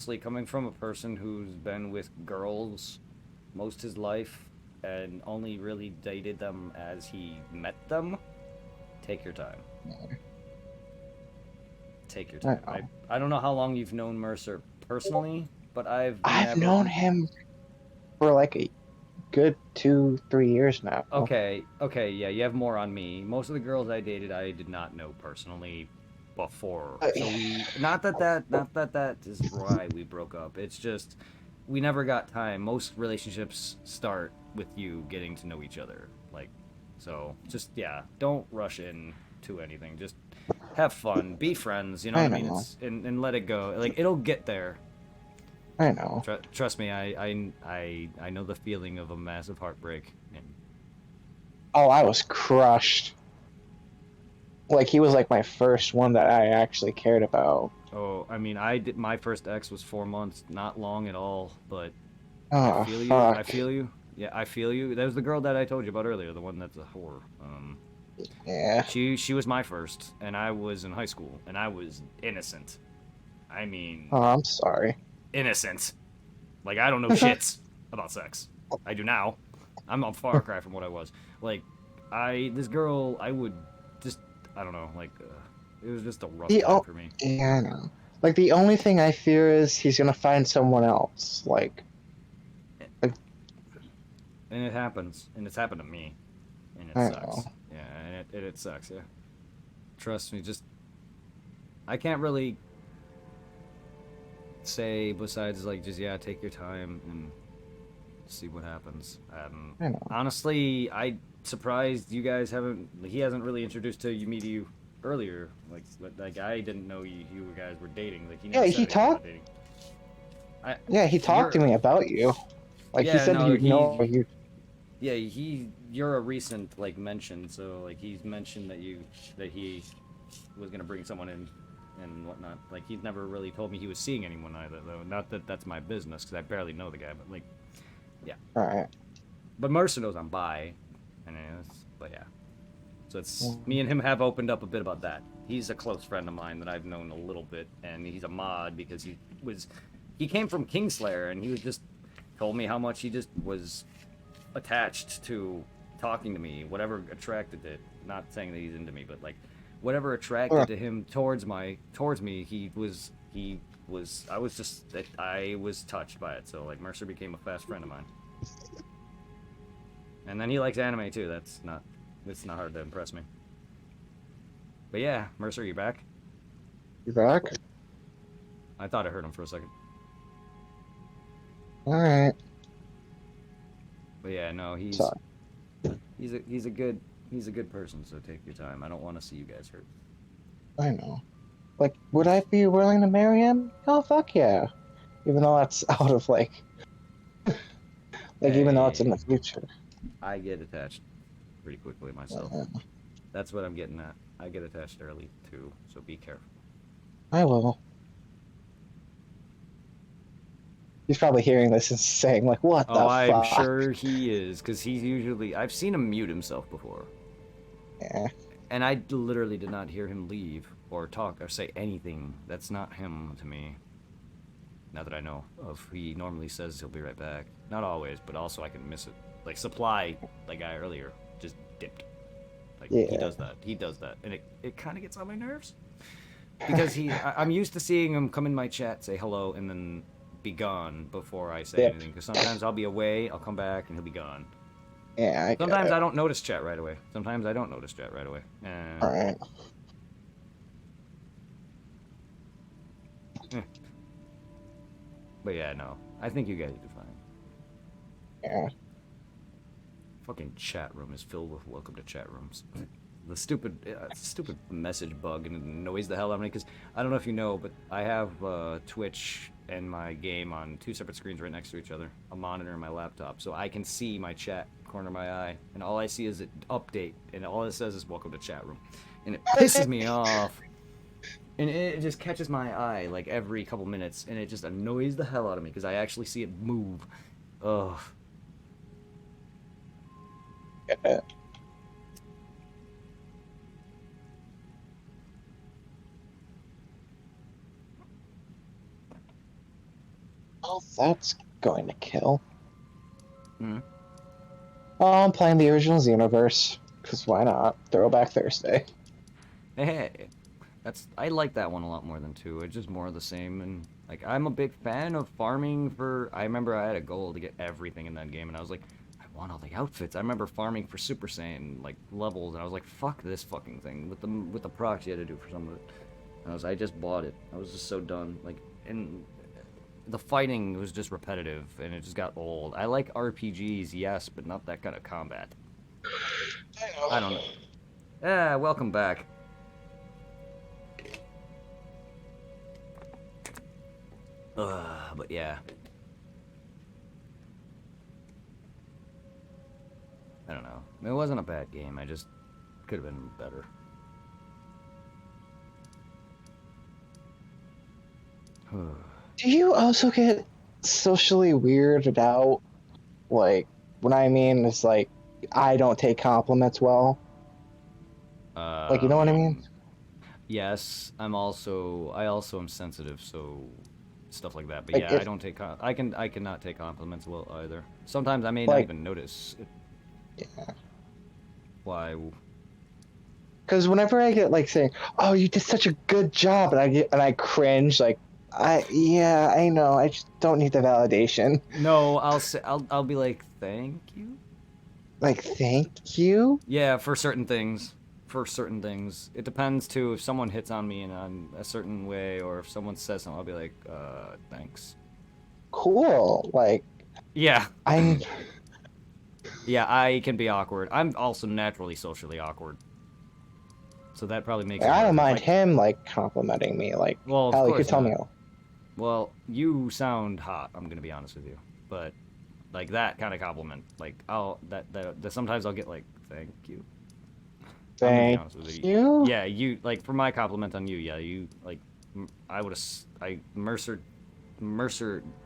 honestly, coming from a person who's been with girls most his life and only really dated them as he met them, take your time. Take your I time. I know. I don't know how long you've known Mercer personally, but I've I've never. known him for like a good 2, 3 years now. Okay, okay, yeah, you have more on me. Most of the girls I dated, I did not know personally before. Uh, So we, not that that is why we broke up. It's just we never got time. Most relationships start with you getting to know each other. Like, so just yeah, don't rush in to anything. Just have fun, be friends. You know what I I mean? know. And let it go. Like it'll get there. I know. Trust me, I know the feeling of a massive heartbreak. And Oh, I was crushed. Like he was like my first one that I actually cared about. oh, I mean, I did my first ex was 4 months, not long at all, but I Oh feel you. I fuck. feel you. Yeah, I feel you. That was the girl that I told you about earlier, the one that's a whore. Yeah. She was my first, and I was in high school, and I was innocent. I mean, Oh, I'm sorry. innocent. Like I don't know shits about sex. I do now. I'm a far cry from what I was. Like, this girl, I would just, I don't know, like, it was just a rough the time oh for me. yeah, I know. Like the only thing I fear is he's gonna find someone else. Like And it happens, and it's happened to me, and it I know. sucks. Yeah, and it sucks. Yeah, trust me. Just I can't really say besides like just yeah, take your time and see what happens. I know. Honestly, I surprised you guys haven't. He hasn't really introduced me to you earlier. Like I didn't know you guys were dating. Like he Yeah, never said he anything about talked. dating. I Yeah, he talked to you're me about you. Like he yeah said, no you know he you. yeah you're a recent like mention. So like he's mentioned that he was gonna bring someone in and whatnot. Like he's never really told me he was seeing anyone either, though. Not that that's my business, because I barely know the guy. But like, yeah. All right. But Mercer knows I'm bi, and but yeah. So it's me and him have opened up a bit about that. He's a close friend of mine that I've known a little bit, and he's a mod because he came from Kingslayer, and he was just told me how much he just was attached to talking to me, whatever attracted it. Not saying that he's into me, but like whatever attracted to him towards me, he was I was touched by it. So like Mercer became a fast friend of mine, and then he likes anime too. It's not hard to impress me. But yeah, Mercer, you back? You back? I thought I heard him for a second. All right. But yeah, no, Sorry. he's a good person. So take your time. I don't want to see you guys hurt. I know. Like, would I be willing to marry him? Oh fuck yeah! Even though that's out of like even though it's in Hey, the future. I get attached pretty quickly myself. Uh, That's what I'm getting at. I get attached early too, so be careful. I will. He's probably hearing this and saying like, "What Oh, the I'm fuck?" sure he is, because he's usually. I've seen him mute himself before, Yeah. and I literally did not hear him leave or talk or say anything. That's not him to me. Now that I know of, he normally says he'll be right back. Not always, but also I can miss it. Like Supply, the guy earlier, just dipped. Like he Yeah. does that. He does that, and it kind of gets on my nerves because I'm used to seeing him come in my chat, say hello, and then be gone before I say Dip. anything. Because sometimes I'll be away, I'll come back, and he'll be gone. Yeah, I get Sometimes it. I don't notice chat right away. Sometimes I don't notice chat right away. All right. Eh. But yeah, no. I think you guys do fine. Yeah. Fucking chat room is filled with welcome to chat rooms. The stupid message bug, and it annoys the hell out of me because I don't know if you know, but I have Twitch and my game on two separate screens right next to each other, a monitor and my laptop, so I can see my chat corner of my eye, and all I see is it update, and all it says is welcome to chat room, and it pisses me off, and it just catches my eye like every couple minutes, and it just annoys the hell out of me because I actually see it move. Ugh. Get it. Oh, that's going to kill. Mm. Oh, I'm playing the original Xenoverse. Because why not? Throwback Thursday. Hey, I like that one a lot more than 2. It's just more of the same, and like I'm a big fan of farming for. I remember I had a goal to get everything in that game, and I was like, I want all the outfits. I remember farming for Super Saiyan like levels, and I was like, fuck this fucking thing with the procs you had to do for some of it. And I just bought it. I was just so done. Like, and the fighting was just repetitive, and it just got old. I like RPGs, yes, but not that kind of combat. I I don't know. know. Welcome back. But yeah, I don't know. It wasn't a bad game. I just could have been better. Do you also get socially weirded out? Like, what I mean is, like, I don't take compliments well. Like, you know what I mean? um, yes, I also am sensitive, so stuff like that. But Like, yeah, I if, don't take. I cannot take compliments well either. Sometimes I may not like, even notice why. because whenever I get, like, saying, oh, you did such a good job, and I cringe, like, yeah, I know, I just don't need the validation. No, I'll be like, thank you. Like, thank you? Yeah, for certain things. For certain things, it depends too. If someone hits on me in a certain way, or if someone says something, I'll be like, thanks. Cool. Like, Yeah, I'm, yeah, I can be awkward. I'm also naturally socially awkward, so that probably makes it I don't harder. If mind I, him, like, complimenting me. Like, well, of hell, you could course tell me, not. Well, you sound hot. I'm gonna be honest with you, but like that kind of compliment, like that sometimes I'll get like, thank you. I'm gonna be thank honest with you. you? Yeah, you like for my compliment on you. Yeah, you like. I would have. Mercer.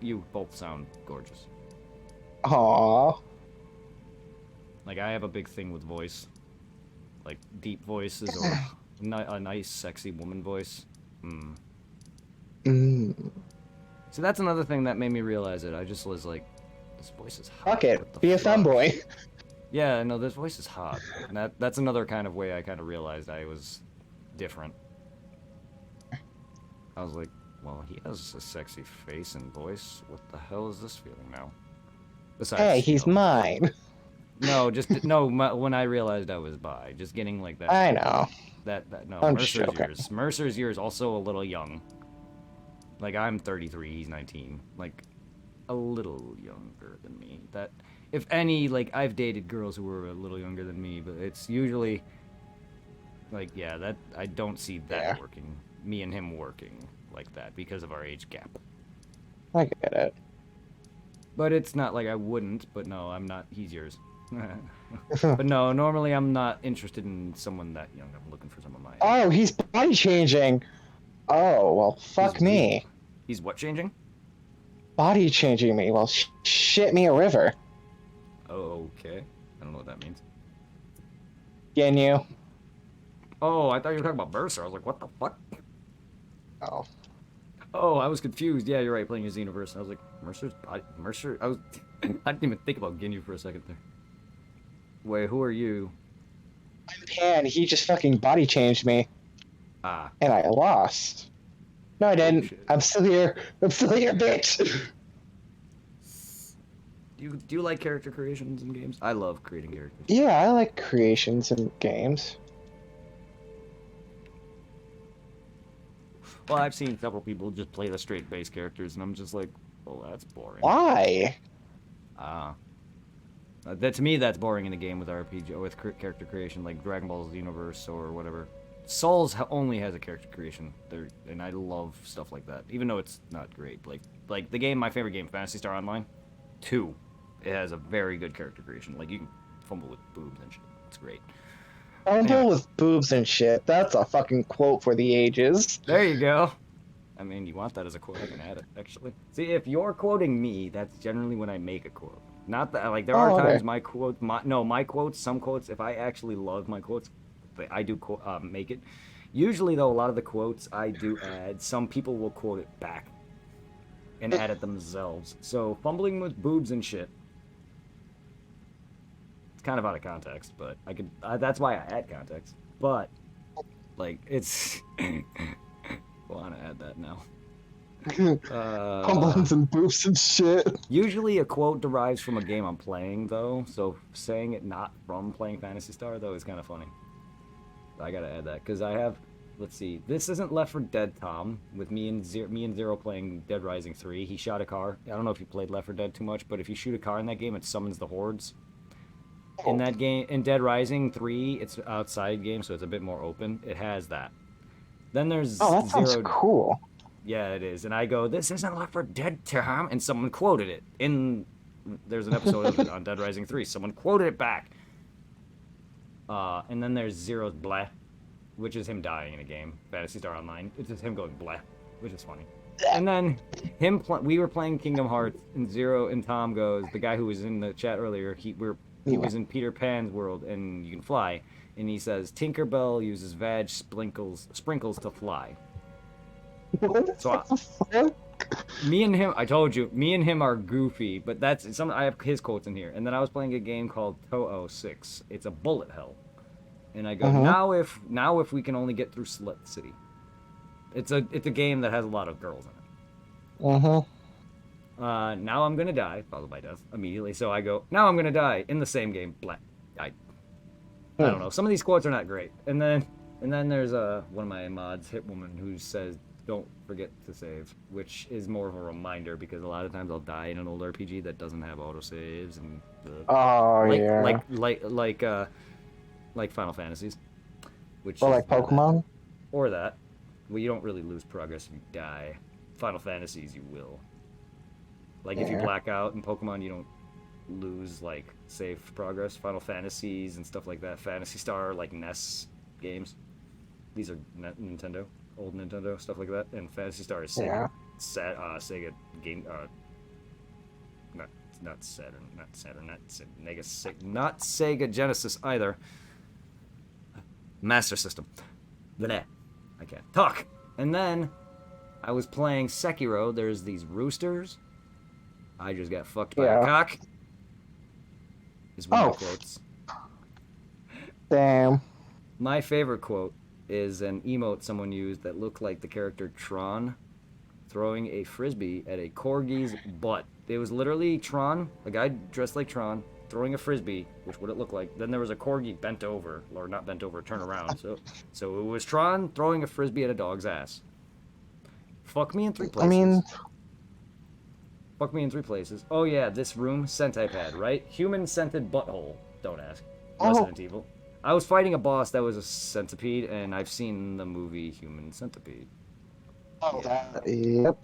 You both sound gorgeous. Aw. Like I have a big thing with voice, like deep voices or a nice, sexy woman voice. Hmm. Mm. So that's another thing that made me realize it. I just was like, this voice is Fuck hot. it. What the Be a fuck? femboy. Yeah, no, this voice is hot. And that's another kind of way I kind of realized I was different. I was like, well, he has a sexy face and voice. What the hell is this feeling now? Hey, Besides, he's mine. no, just no. When I realized I was bi, just getting like that, I know. no. I'm just Mercer's joking. years. Mercer's years also a little young. Like I'm 33, he's 19. Like a little younger than me. That, if any, like I've dated girls who were a little younger than me, but it's usually like yeah, that I don't see that Yeah, working. Me and him working like that because of our age gap. I get it. But it's not like I wouldn't. But no, I'm not. He's yours. But no, normally I'm not interested in someone that young. I'm looking for someone my age. Oh, he's body changing. Oh, well, He's fuck he's me. he's what changing? Body changing me. Well, shit me a river. Oh, okay. I don't know what that means. Getting you? Oh, I thought you were talking about Mercer. I was like, what the fuck? Oh. Oh, I was confused. Yeah, you're right. Playing as Xenoverse. I was like, Mercer. I was. I didn't even think about Ginyu for a second there. Wait, who are you? I'm Pan. He just fucking body changed me, Ah. and I lost. No, I Oh didn't. shit. I'm still here. I'm still here, bitch. Do you like character creations in games? I love creating characters. Yeah, I like creations in games. Well, I've seen several people just play the straight base characters, and I'm just like, well, that's boring. Why? Ah. That to me, that's boring in a game with RPG or with character creation, like Dragon Ball Xenoverse or whatever. Souls only has a character creation, there, and I love stuff like that, even though it's not great. Like the game, my favorite game, Phantasy Star Online 2, it has a very good character creation. Like you can fumble with boobs and shit. It's great. Anyway, Fumble with boobs and shit. That's a fucking quote for the ages. there you go. I mean, you want that as a quote? I can add it actually. See, if you're quoting me, that's generally when I make a quote. Not that like there are Oh, times okay. my quote, my quotes, some quotes. If I actually love my quotes, I do make it. Usually though, a lot of the quotes I do add. Some people will quote it back. and added themselves. So fumbling with boobs and shit. It's kind of out of context, but that's why I add context. But like it's, want to add that now. Pummelings and boobs and shit. Usually a quote derives from a game I'm playing, though, so saying it not from playing Phantasy Star, though, is kind of funny. I gotta add that, because I have, let's see, this isn't Left 4 Dead Tom, with me and Zero playing Dead Rising 3. He shot a car. I don't know if you played Left 4 Dead too much, but if you shoot a car in that game, it summons the hordes. In that game, in Dead Rising 3, it's an outside game, so it's a bit more open. It has that. Then there's that sounds cool. Yeah, it is. And I go, this isn't Left 4 Dead, Tom. And someone quoted it. There's an episode of it on Dead Rising 3. Someone quoted it back. And then there's Zero's bleh, which is him dying in a game. Phantasy Star Online. It's just him going bleh, which is funny. And then we were playing Kingdom Hearts, and Zero and Tom goes, the guy who was in the chat earlier, he was in Peter Pan's world, and you can fly. And he says, Tinkerbell uses vag sprinkles to fly. So me and him, I told you, me and him are goofy, but that's some. I have his quotes in here. And then I was playing a game called Toho 6. It's a bullet hell, and I go now if we can only get through Slut City. It's a game that has a lot of girls in it. Now I'm gonna die, followed by death immediately. So I go, now I'm gonna die in the same game. Blah. I don't know. Some of these quotes are not great. And then there's one of my mods, Hitwoman, who says, don't forget to save, which is more of a reminder because a lot of times I'll die in an old RPG that doesn't have autosaves and like Final Fantasies, which or like Pokemon, or that. Well, you don't really lose progress if you die. Final Fantasies, you will. Like if you black out in Pokemon, you don't lose like save progress. Final Fantasies and stuff like that. Phantasy Star, like NES games. These are Nintendo. Old Nintendo, stuff like that, and Phantasy Star is Sega, Sega game, not Sega Genesis either. Master System. Bleh. I can't talk. And then I was playing Sekiro. There's these roosters. I just got fucked by a cock. Is one of the quotes. Damn. My favorite quote is an emote someone used that looked like the character Tron throwing a frisbee at a corgi's butt. It was literally Tron, a guy dressed like Tron, throwing a frisbee, which would it look like. Then there was a corgi bent over, or not bent over, turn around. So it was Tron throwing a frisbee at a dog's ass. Fuck me in 3 places. Fuck me in 3 places. Oh yeah, this room, Sentai pad, right? Human scented butthole. Don't ask. Resident Evil. I was fighting a boss that was a centipede, and I've seen the movie Human Centipede. Yep.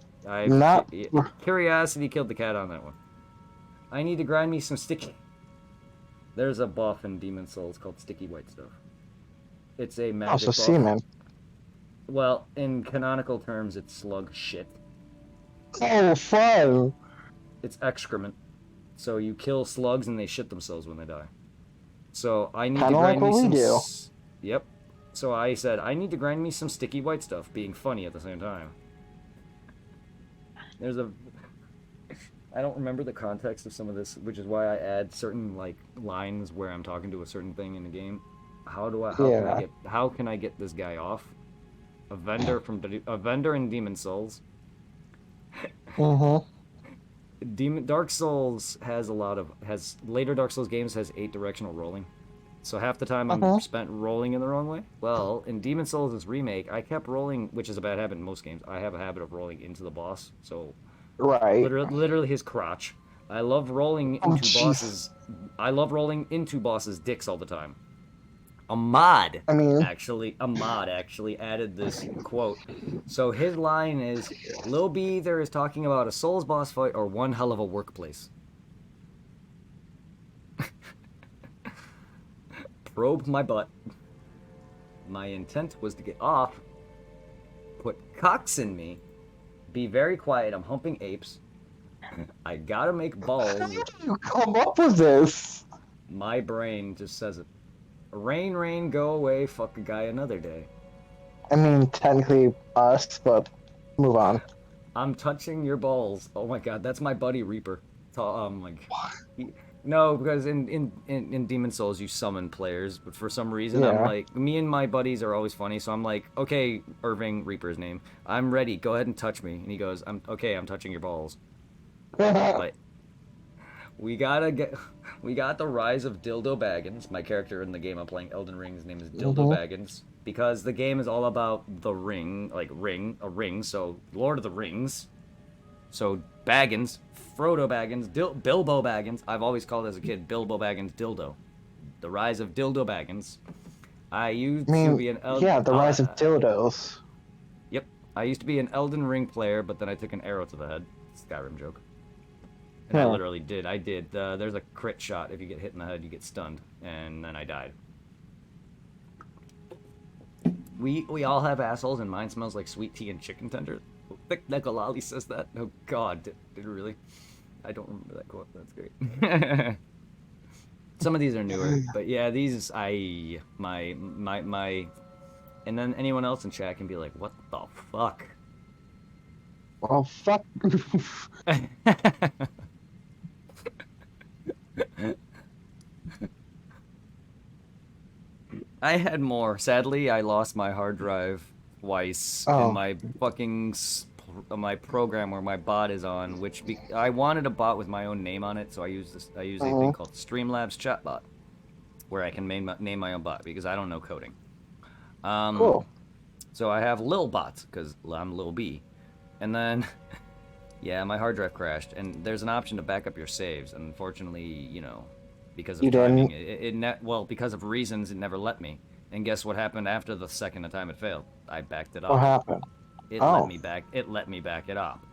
Curiosity killed the cat on that one. I need to grind me some sticky. There's a buff in Demon Souls called Sticky White Stuff. It's a magic buff. Semen. Well, in canonical terms, it's slug shit. Oh, fun! It's excrement. So you kill slugs and they shit themselves when they die. So I need to grind me some. Yep. So I said I need to grind me some sticky white stuff, being funny at the same time. There's a. I don't remember the context of some of this, which is why I add certain like lines where I'm talking to a certain thing in the game. How can I get this guy off? A vendor in Demon Souls. Dark Souls later Dark Souls games has 8 directional rolling, so half the time I'm spent rolling in the wrong way. Well, in Demon Souls' remake, I kept rolling, which is a bad habit in most games. I have a habit of rolling into the boss, so literally his crotch. I love rolling into bosses. I love rolling into bosses' dicks all the time. A mod actually added this quote. So his line is, Lil B either is talking about a Souls boss fight or one hell of a workplace. Probe my butt. My intent was to get off, put cocks in me, be very quiet, I'm humping apes. I gotta make balls. How did you come up with this? My brain just says it. Rain, rain, go away, fuck a guy another day. I mean, technically us, but move on. I'm touching your balls. Oh my god, that's my buddy Reaper. Like, he, no, because in Demon Souls you summon players, but for some reason I'm Yeah. like, me and my buddies are always funny, so I'm like, okay, Irving, Reaper's name, I'm ready. Go ahead and touch me. And he goes, I'm okay. I'm touching your balls. But we gotta get, we got the rise of Dildo Baggins. My character in the game I'm playing, Elden Ring, his name is Dildo hmm Baggins, because the game is all about the ring, like a ring. So Lord of the Rings. So Baggins, Frodo Baggins, Bilbo Baggins. I've always called as a kid Bilbo Baggins Dildo. The rise of Dildo Baggins. I I used to mean, be an yeah, the rise of dildos. yep. I used to be an Elden Ring player, but then I took an arrow to the head. Skyrim joke. And I Huh. literally did. I did. There's a crit shot. If you get hit in the head, you get stunned, and then I died. We all have assholes, and mine smells like sweet tea and chicken tenders. Thick Nekalali says that. Oh God, did it really? I don't remember that quote. That's great. Some of these are newer, but yeah, these my, and then anyone else in chat can be like, "What the fuck?" Well, fuck. I had more. Sadly, I lost my hard drive twice, and Oh. my fucking my program where my bot is on, I wanted a bot with my own name on it, so I use this. I use a thing Uh-huh. called Streamlabs Chatbot, where I can name my own bot because I don't know coding. Um, Cool. so I have Lil Bot because I'm Lil B, and then yeah, my hard drive crashed, and there's an option to back up your saves, and unfortunately, because of You timing, didn't. well, because of reasons, it never let me. And guess what happened after the second time it failed? I backed it What up. happened? It let Oh. me back. It let me back it up.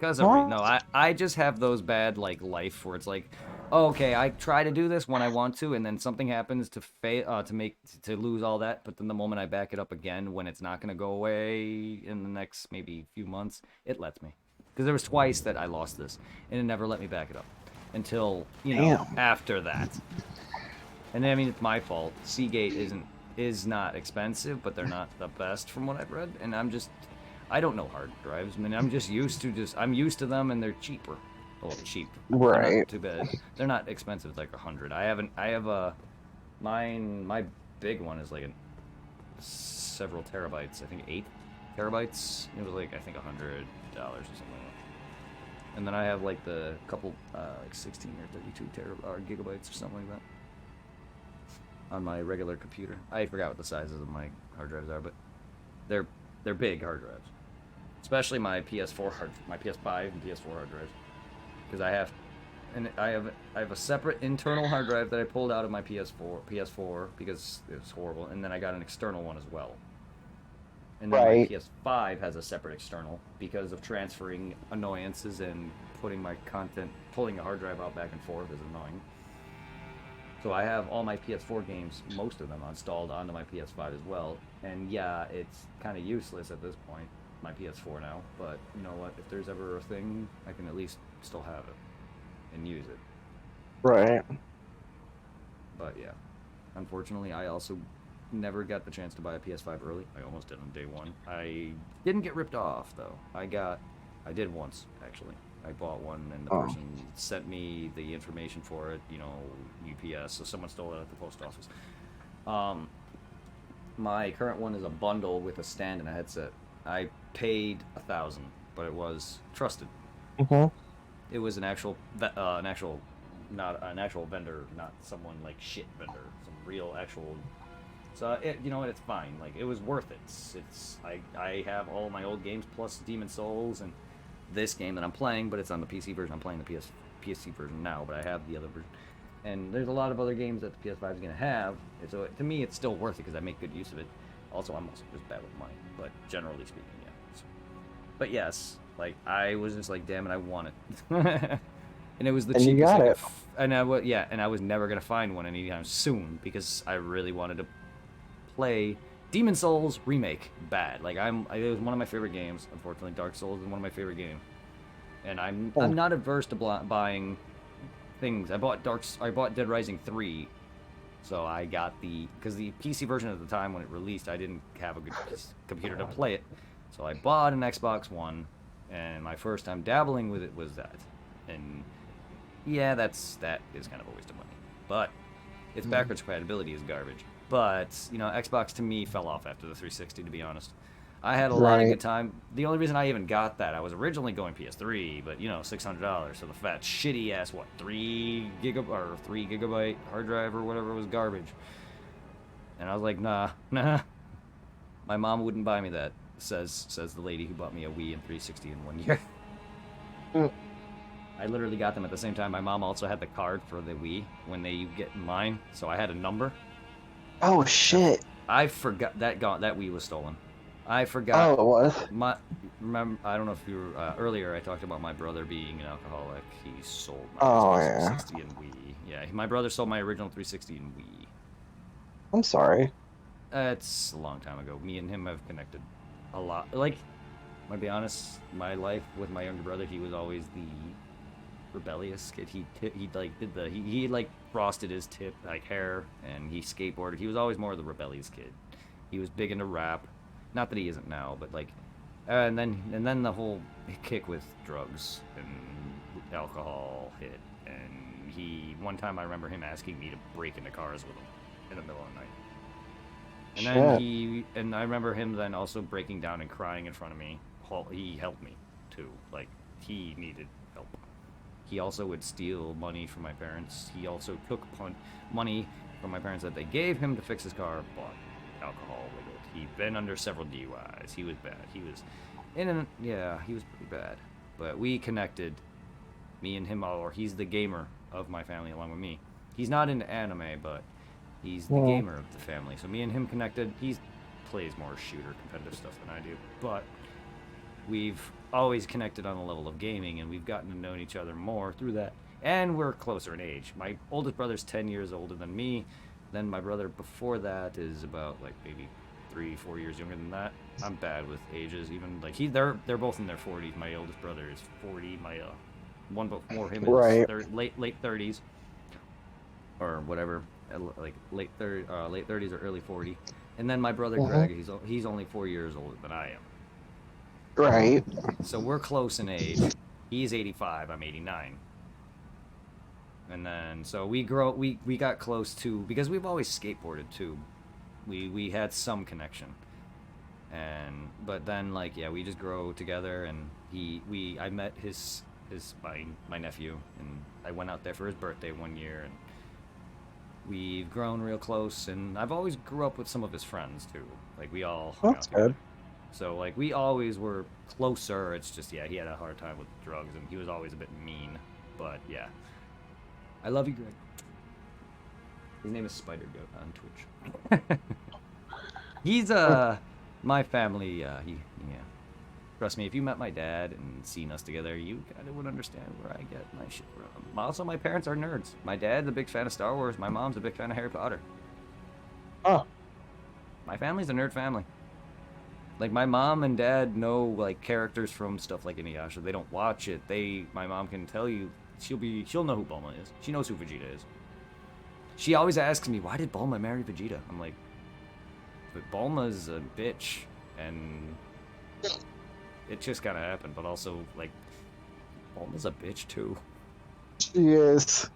Cause of no, What? I just have those bad like life where it's like, oh, okay, I try to do this when I want to, and then something happens to lose all that. But then the moment I back it up again, when it's not gonna go away in the next maybe few months, it lets me. Because there was twice that I lost this, and it never let me back it up until Damn. after that. And then, I mean, it's my fault. Seagate is not expensive, but they're not the best from what I've read. And I don't know hard drives. I mean, I'm used to them, and they're cheaper. Well, cheap. They're not Right. too bad. They're not expensive. It's like 100. I have my big one is like several terabytes. I think 8 terabytes. It was like I think $100 or something like that. And then I have like the couple like 16 or 32 gigabytes or something like that on my regular computer. I forgot what the sizes of my hard drives are, but they're they're big hard drives, especially my my PS5 and PS4 hard drives, because I have a separate internal hard drive that I pulled out of my PS4 because it was horrible, and then I got an external one as well. And then my Right. PS5 has a separate external because of transferring annoyances and pulling a hard drive out back and forth is annoying. So I have all my PS4 games, most of them, installed onto my PS5 as well. And yeah, it's kind of useless at this point, my PS4 now. But you know what? If there's ever a thing, I can at least still have it and use it. Right. But yeah, unfortunately, I also never got the chance to buy a PS5 early. I almost did on day one. I didn't get ripped off though. I did once actually. I bought one and the Oh. person sent me the information for it, UPS, so someone stole it at the post office. Um, my current one is a bundle with a stand and a headset. I paid 1,000, but it was trusted. Mhm. It was not an actual vendor, not someone like shit vendor, some real actual. So you know what? It's fine. Like it was worth it. I have all my old games plus Demon Souls and this game that I'm playing, but it's on the PC version. I'm playing the PC version now, but I have the other version. And there's a lot of other games that the PS5 is gonna have. And so to me, it's still worth it because I make good use of it. Also, I'm also just bad with money, but generally speaking, yeah. So, but yes, like I was just like, damn it, I want it. And it was the And you cheapest I got could. it. And I was never gonna find one anytime soon because I really wanted to play Demon Souls remake bad. Like it was one of my favorite games. Unfortunately, Dark Souls is one of my favorite games, and I'm Oh. not averse to buying things. I bought Dead Rising 3, so I got because the PC version at the time when it released, I didn't have a good computer to play it, so I bought an Xbox One, And my first time dabbling with it was that. And yeah, that is kind of a waste of money. But its backwards compatibility is garbage. But, you know, Xbox to me fell off after the 360, to be honest. I had a lot of Right. good time. The only reason I even got that, I was originally going PS3, but you know, $600. So the fat shitty ass what, 3 gigabyte hard drive or whatever was garbage. And I was like, nah, nah. My mom wouldn't buy me that. Says the lady who bought me a Wii and 360 in 1 year. Mm. I literally got them at the same time. My mom also had the card for the Wii when they get in line, so I had a number. Oh shit. I forgot that Wii was stolen. I forgot Oh, it was. my remember. I don't know if you were earlier. I talked about my brother being an alcoholic. He sold my Oh Xbox yeah. 360 and Wii. Yeah, my brother sold my original 360 and Wii. I'm sorry. It's a long time ago. Me and him have connected a lot. Like, I'm gonna be honest. My life with my younger brother, he was always the rebellious kid. He like did the he like frosted his tip like hair and he skateboarded. He was always more of the rebellious kid. He was big into rap. Not that he isn't now, but like, and then the whole kick with drugs and alcohol hit. And one time I remember him asking me to break into cars with him in the middle of the night. And then Shit. I remember him then also breaking down and crying in front of me. He helped me too. Like, he needed help. He also would steal money from my parents. He also took money from my parents that they gave him to fix his car, bought alcohol with it. He'd been under several DUIs. He was bad. He was he was pretty bad. But we connected, me and him, or he's the gamer of my family along with me. He's not into anime, but he's the Mm. gamer of the family. So me and him connected. He plays more shooter competitive stuff than I do, but we've always connected on the level of gaming, and we've gotten to know each other more through that. And we're closer in age. My oldest brother's 10 years older than me. Then my brother before that is about like maybe 3-4 years younger than that. I'm bad with ages. Even like they're both in their 40s. My oldest brother is 40. My one before him is Right. late 30s or whatever, like late 30s or early 40. And then my brother Mhm. Greg, he's only 4 years older than I am. Right. So we're close in age. He's 85, I'm 89. And then so we got close to, because we've always skateboarded too. We had some connection. And but then like yeah, we just grow together, and I met my nephew, and I went out there for his birthday 1 year, and we've grown real close, and I've always grew up with some of his friends too. Like, we all hung out That's together. good. So like we always were closer. It's just yeah, he had a hard time with drugs, and he was always a bit mean. But yeah, I love you, Greg. His name is Spider Goat on Twitch. He's my family. Yeah. Trust me, if you met my dad and seen us together, you kind of would understand where I get my shit from. Also, my parents are nerds. My dad's a big fan of Star Wars. My mom's a big fan of Harry Potter. Oh. My family's a nerd family. Like, my mom and dad know like characters from stuff like Inuyasha. They don't watch it. My mom can tell you. She'll know who Bulma is. She knows who Vegeta is. She always asks me, why did Bulma marry Vegeta? I'm like, but Bulma's a bitch, and it just kind of happened. But also, like, Bulma's a bitch too. She is.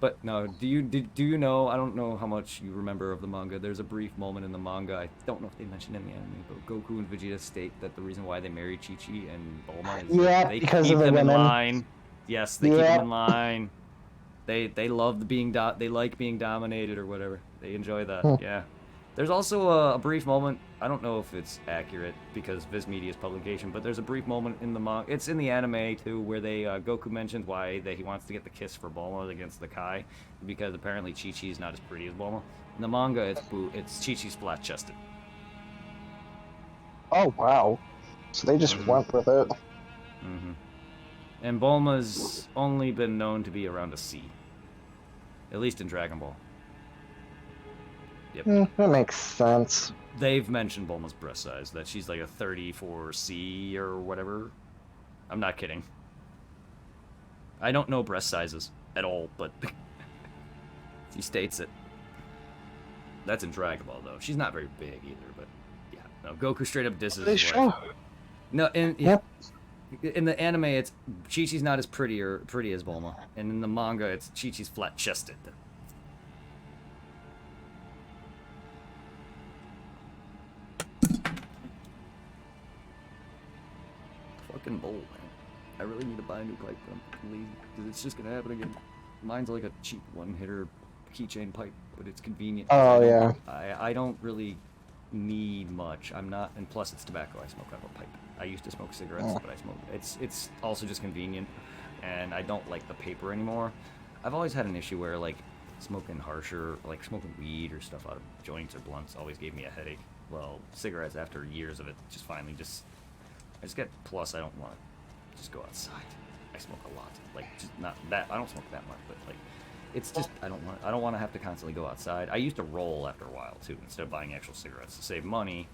But no, do you know? I don't know how much you remember of the manga. There's a brief moment in the manga. I don't know if they mentioned in the anime, but Goku and Vegeta state that the reason why they marry Chi-Chi and Bulma is Yeah, that they because keep of the them in women. line. Yes, they keep them Yeah. in line. They love they like being dominated or whatever. They enjoy that. Hmm. Yeah. There's also a brief moment. I don't know if it's accurate because Viz Media's publication, but there's a brief moment in the manga. It's in the anime too, where Goku mentions why he wants to get the kiss for Bulma against the Kai, because apparently Chi-Chi is not as pretty as Bulma. In the manga, it's Chi-Chi's flat chested. Oh wow. So they just Mm-hmm. went with it. Mm-hmm. And Bulma's only been known to be around a C, at least in Dragon Ball. Yep. That makes sense. They've mentioned Bulma's breast size, that she's like a 34C or whatever. I'm not kidding. I don't know breast sizes at all, but she states it. That's in Dragon Ball, though. She's not very big either, but yeah. No, Goku straight up disses They his show. wife. No, Yep. in the anime, it's Chi-Chi's not as pretty as Bulma, and in the manga, it's Chi-Chi's flat chested. Fucking bowl, man. I really need to buy a new pipe, but I'm lazy because it's just gonna happen again. Mine's like a cheap one-hitter keychain pipe, but it's convenient. Oh yeah. I don't really need much. I'm not, and plus it's tobacco. I smoke out of a pipe. I used to smoke cigarettes, but I smoke. It's also just convenient, and I don't like the paper anymore. I've always had an issue where like smoking harsher, like smoking weed or stuff out of joints or blunts, always gave me a headache. Well, cigarettes after years of it, just finally I just get. Plus, I don't want to just go outside. I smoke a lot. Like just not that. I don't smoke that much, but like. It's just I don't want to have to constantly go outside. I used to roll after a while too, instead of buying actual cigarettes to save money,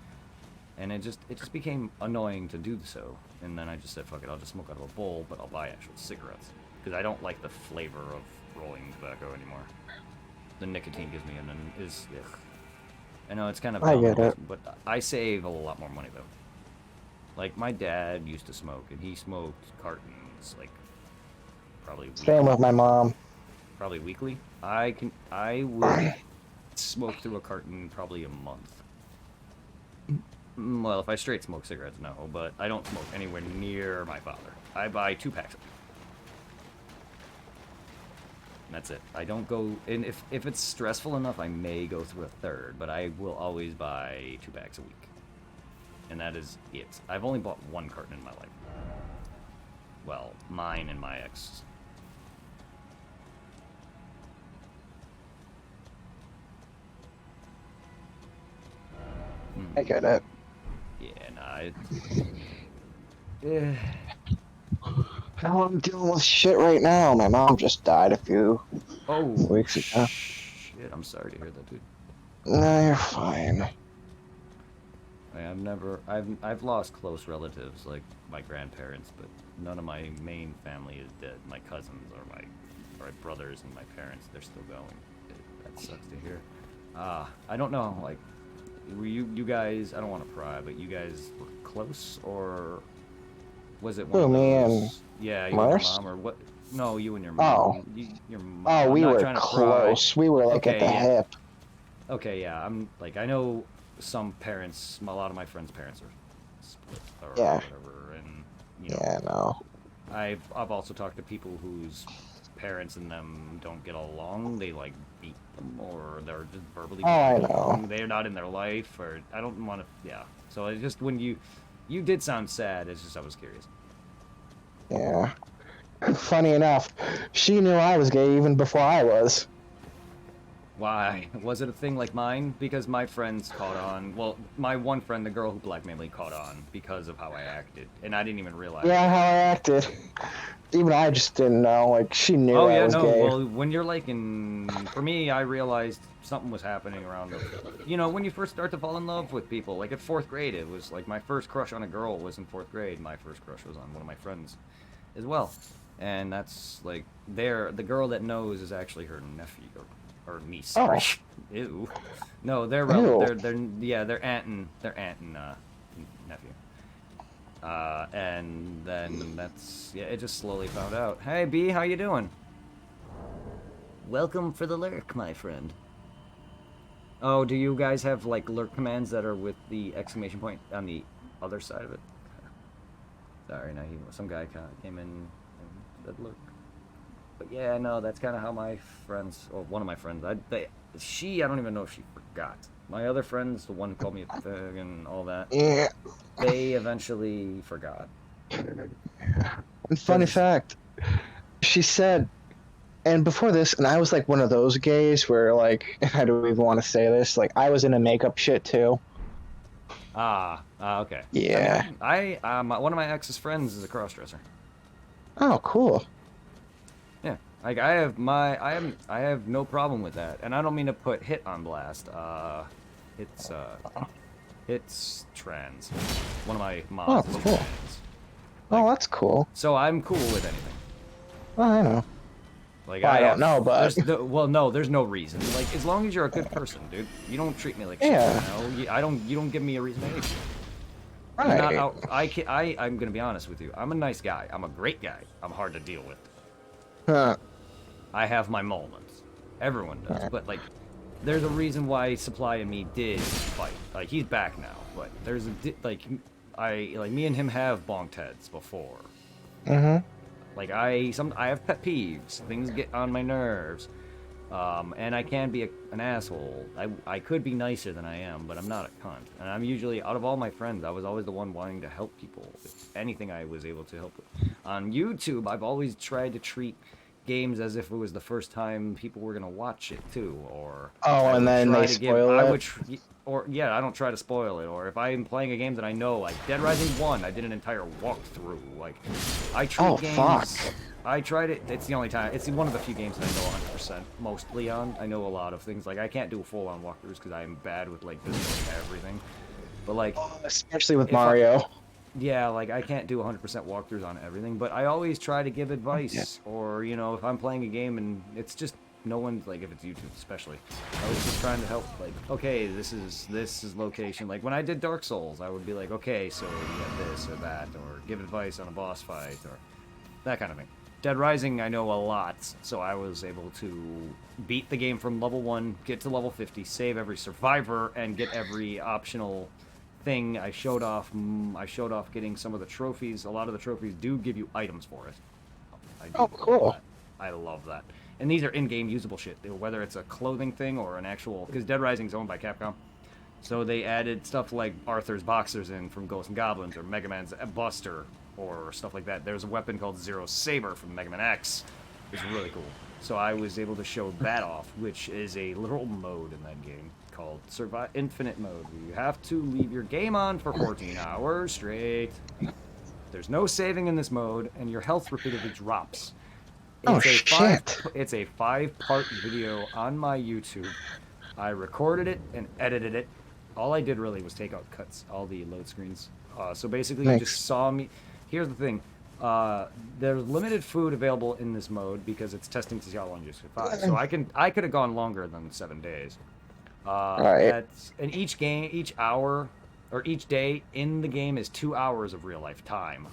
and it just became annoying to do so. And then I just said, fuck it, I'll just smoke out of a bowl, but I'll buy actual cigarettes because I don't like the flavor of rolling tobacco anymore. The nicotine gives me ugh. I know it's kind of I get it. but I save a lot more money though. Like my dad used to smoke, and he smoked cartons like probably. Same with my mom. Probably weekly. I would smoke through a carton probably a month. Well, if I straight smoke cigarettes, no, but I don't smoke anywhere near my father. I buy 2 packs. And that's it. I don't go, and if it's stressful enough, I may go through a third, but I will always buy 2 packs a week. And that is it. I've only bought 1 carton in my life. Well, mine and my ex. I get it. Yeah, nah, Now I'm dealing with shit right now. My mom just died a few weeks ago. Shit, I'm sorry to hear that, dude. No, you're fine. I've lost close relatives, like my grandparents, but none of my main family is dead. My cousins or my brothers and my parents, they're still going. That sucks to hear. I don't know, like, were you guys, I don't want to pry, but you guys were close, or was it one of me those? and Yeah, you Mars? and your mom, or what? No, you and your mom. Oh. Your mom. Oh, I'm we not were trying to pry. close. We were like at the yeah. hip. Okay, yeah, I'm like, I know some parents, a lot of my friends' parents are split or Yeah. whatever, and you know, Yeah, no. I've also talked to people whose parents and them don't get along. They like beat them, or they're just verbally. Oh, I beating know. them. They're not in their life, or I don't want to. Yeah. So it's just when you did sound sad. It's just I was curious. Yeah. Funny enough, she knew I was gay even before I was. Why? Was it a thing like mine? Because my friends caught on. Well, my one friend, the girl who blackmailed me, caught on because of how I acted, and I didn't even realize. Yeah, how I acted. Even I just didn't know. Like, she knew I was gay. Well, when you're like for me, I realized something was happening around when you first start to fall in love with people. Like at 4th grade, it was like my first crush on a girl was in 4th grade. My first crush was on one of my friends as well. And that's like, the girl that knows is actually her nephew, or niece. Sorry. Oh. Ew. No, they're they're aunt and nephew. And then it just slowly found out. Hey B, how you doing? Welcome for the lurk, my friend. Oh, do you guys have like lurk commands that are with the exclamation point on the other side of it? Sorry, no, some guy came in and said lurk. But yeah, no, that's kind of how my friends, or one of my friends, I don't even know if she forgot. My other friends, the one who called me a pig and all that, Yeah. they eventually forgot. And funny fact, she said, and before this, and I was like one of those gays where like, I don't even want to say this, like I was into makeup shit too. Okay. Yeah. One of my ex's friends is a crossdresser. Oh, cool. Yeah. Like I have no problem with that, and I don't mean to put hit on blast. It's trans. One of my moms is cool. trans. Oh, that's cool. So I'm cool with anything. Well, I know. Like well, I don't know, but there's no reason. Like as long as you're a good person, dude. You don't treat me like yeah. shit. You know? You don't give me a reason to hate you. They're not Right. out. I'm gonna be honest with you. I'm a nice guy. I'm a great guy. I'm hard to deal with. Huh. I have my moments. Everyone does, but like, there's a reason why Supply and me did fight. Like, he's back now, but there's a like me and him have bonked heads before. Mm-hmm. Like I have pet peeves. Things get on my nerves. And I can be an asshole. I could be nicer than I am, but I'm not a cunt. And I'm usually, out of all my friends, I was always the one wanting to help people with anything I was able to help with. On YouTube, I've always tried to treat games as if it was the first time people were gonna watch it too, or Oh, I and would then try they to give, spoil I it. would, or yeah, I don't try to spoil it. Or if I'm playing a game that I know, like Dead Rising 1, I did an entire walkthrough. Like, I treat Oh, games. fuck. I tried it. It's the only time. It's one of the few games that I know 100% mostly on. I know a lot of things. Like, I can't do full-on walkthroughs because I'm bad with like visiting everything. But like, Especially with if I, Mario. yeah, like I can't do 100% walkthroughs on everything. But I always try to give Yeah. advice, or if I'm playing a game and it's just no one's like, if it's YouTube especially, I was just trying to help. Like, okay, this is location. Like when I did Dark Souls, I would be like, okay, so you have this or that, or give advice on a boss fight, or that kind of thing. Dead Rising, I know a lot, so I was able to beat the game from level 1, get to level 50, save every survivor, and get every optional thing. I showed off getting some of the trophies. A lot of the trophies do give you items for it. I do Oh, love cool. that. I love that. And these are in-game usable shit, whether it's a clothing thing or an actual... Because Dead Rising's owned by Capcom. So they added stuff like Arthur's boxers in from Ghosts and Goblins, or Mega Man's Buster, or stuff like that. There's a weapon called Zero Saber from Mega Man X. It's really cool. So I was able to show that off, which is a literal mode in that game called Infinite Mode, where you have to leave your game on for 14 hours straight. There's no saving in this mode, and your health repeatedly drops. Oh, It's a shit. it's a 5-part video on my YouTube. I recorded it and edited it. All I did really was take out cuts, all the load screens. So basically, you Thanks. just saw me. Here's the thing. There's limited food available in this mode because it's testing to see how long you survive. So I could have gone longer than 7 days. Right. And each hour or each day in the game is 2 hours of real life time.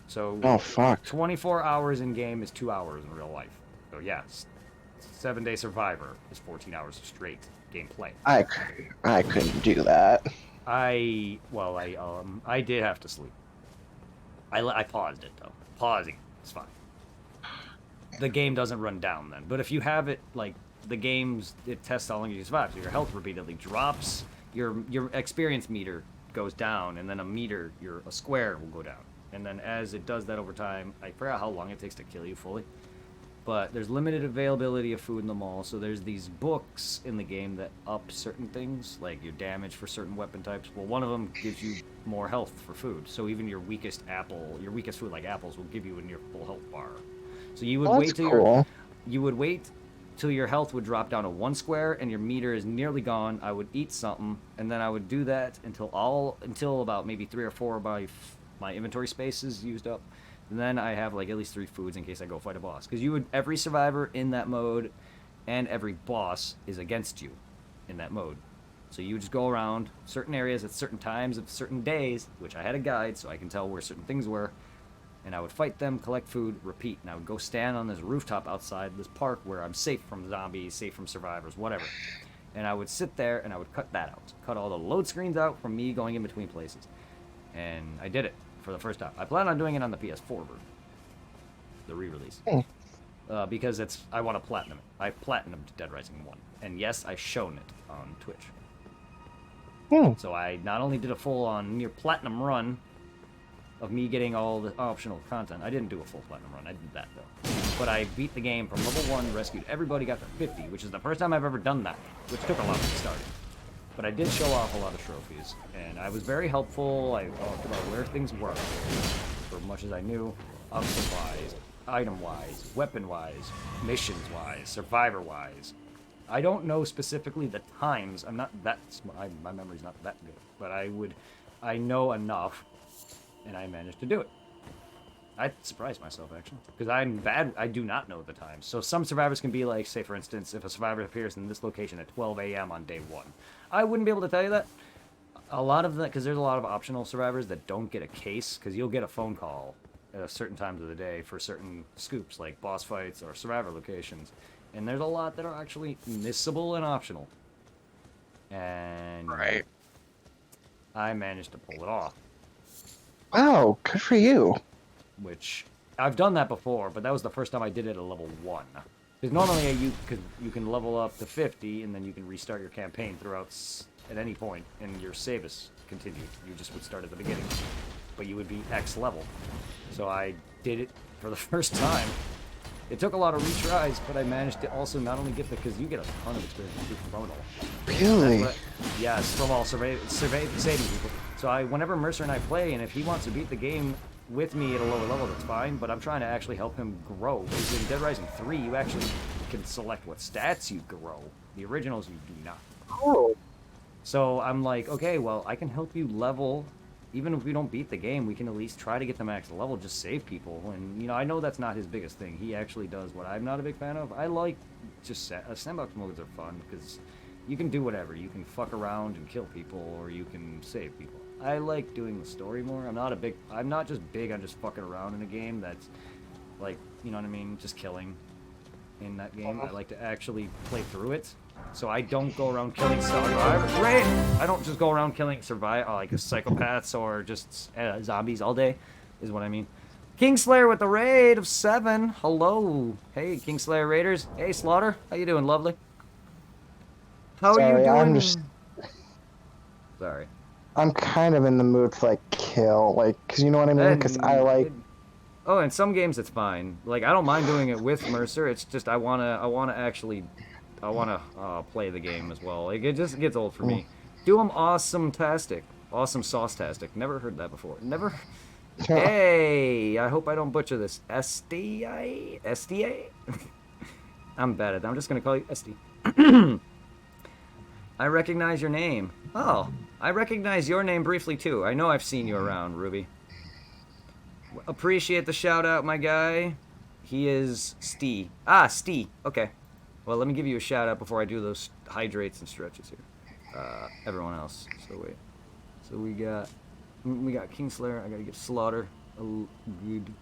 So Oh, fuck. 24 hours in game is 2 hours in real life. So yeah, 7-day survivor is 14 hours of straight gameplay. I couldn't do that. I did have to sleep. I paused it though. Pausing is fine. The game doesn't run down then. But if you have it like it tests how long you survive. So your health repeatedly drops. Your experience meter goes down, and then a square will go down. And then as it does that over time, I forgot how long it takes to kill you fully. But there's limited availability of food in the mall, so there's these books in the game that up certain things, like your damage for certain weapon types. Well, one of them gives you more health for food, so even your weakest food like apples will give you a near full health bar. So you would Well, wait that's till cool. you would wait till your health would drop down to 1 square and your meter is nearly gone. I would eat something, and then I would do that until about maybe 3 or 4 of my inventory space is used up. And then I have like at least 3 foods in case I go fight a boss. Because every survivor in that mode and every boss is against you in that mode. So you just go around certain areas at certain times of certain days, which I had a guide so I can tell where certain things were. And I would fight them, collect food, repeat. And I would go stand on this rooftop outside this park where I'm safe from zombies, safe from survivors, whatever. And I would sit there and I would cut that out. Cut all the load screens out from me going in between places. And I did it for the first time. I plan on doing it on the PS4 version, the re-release, because I want to platinum it. I platinumed Dead Rising 1, and yes, I shown it on Twitch. So I not only did a full-on near platinum run of me getting all the optional content. I didn't do a full platinum run. I did that though, but I beat the game from level 1, rescued everybody, got to 50, which is the first time I've ever done that, which took a lot to start. But I did show off a lot of trophies, and I was very helpful. I talked about where things were, for much as I knew, option-wise, item-wise, weapon-wise, missions-wise, survivor-wise. I don't know specifically the times. I'm not that smart. My memory's not that good, but I know enough, and I managed to do it. I surprised myself, actually, because I'm bad. I do not know the times. So some survivors can be like, say, for instance, if a survivor appears in this location at 12 a.m. on day 1. I wouldn't be able to tell you that. A lot of that, because there's a lot of optional survivors that don't get a case, because you'll get a phone call at certain times of the day for certain scoops, like boss fights or survivor locations. And there's a lot that are actually missable and optional. And Right. I managed to pull it off, Wow, good for you. which I've done that before, but that was the first time I did it at level 1. Because normally you can level up to 50, and then you can restart your campaign throughout at any point, and your save is continued. You just would start at the beginning, but you would be X level. So I did it for the first time. It took a lot of retries, but I managed to also not only get because you get a ton of experience with criminal. Really? Yes, from all saving people. So whenever Mercer and I play, and if he wants to beat the game with me at a lower level, that's fine. But I'm trying to actually help him grow. Because in Dead Rising 3, you actually can select what stats you grow. The originals, you do not. Oh. So I'm like, okay, well, I can help you level. Even if we don't beat the game, we can at least try to get the max level, just save people. And, you know, I know that's not his biggest thing. He actually does what I'm not a big fan of. I like just sandbox modes are fun because you can do whatever. You can fuck around and kill people, or you can save people. I like doing the story more. I'm not just big on just fucking around in a game that's like, you know what I mean, just killing in that game. I like to actually play through it. So I don't go around killing survivors. Right? I don't just go around killing like psychopaths or just zombies all day, is what I mean. Kingslayer with the raid of 7. Hello. Hey, Kingslayer Raiders. Hey, Slaughter. How you doing, lovely? How are you doing? Sorry. I'm kind of in the mood for like kill, like, cause you know what I mean. Cause I like. Oh, in some games it's fine. Like I don't mind doing it with Mercer. It's just I wanna play the game as well. Like it just gets old for me. Do 'em awesome-tastic. Awesome sauce-tastic. Never heard that before. Never. Hey, I hope I don't butcher this. SDA? SDA? I'm bad at that. I'm just gonna call you SD. I recognize your name. Oh, I recognize your name briefly too. I know I've seen you around, Ruby. Appreciate the shout out, my guy. He is Stee. Ah, Stee. Okay. Well, let me give you a shout out before I do those hydrates and stretches here. Everyone else. So wait. So we got Kingslayer. I gotta give Slaughter a good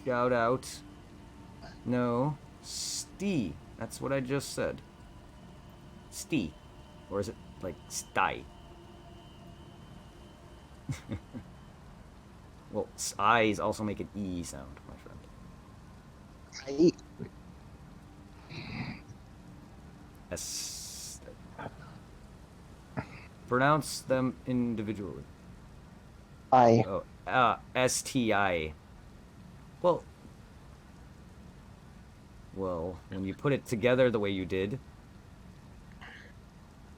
shout out. No, Stee. That's what I just said. Stee. Or is it like Sty? Well, I's also make an E sound, my friend. S. Pronounce them individually. I. Oh, STI. Well, when you put it together the way you did,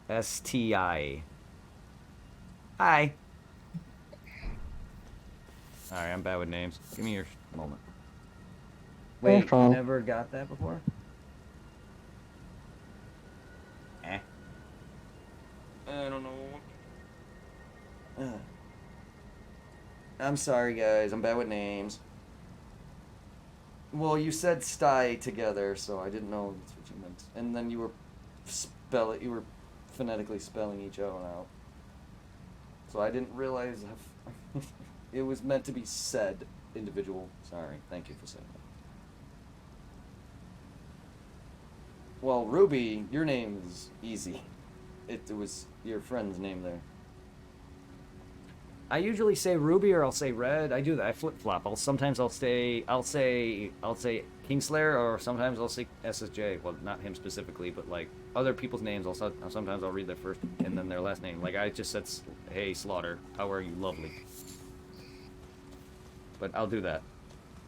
STI. Hi. Alright, I'm bad with names. Give me your moment. Wait, you never got that before? I don't know. I'm sorry, guys. I'm bad with names. Well, you said sty together, so I didn't know that's what you meant. And then you were phonetically spelling each O out. So I didn't realize it was meant to be said individual. Sorry. Thank you for saying that. Well, Ruby, your name is easy. It was your friend's name there. I usually say Ruby or I'll say Red. I do that. I flip-flop. Sometimes I'll say Kingslayer, or sometimes I'll say SSJ. Well, not him specifically, but like other people's names. Sometimes I'll read their first and then their last name. Like I just said, "Hey Slaughter, how are you, lovely?" But I'll do that.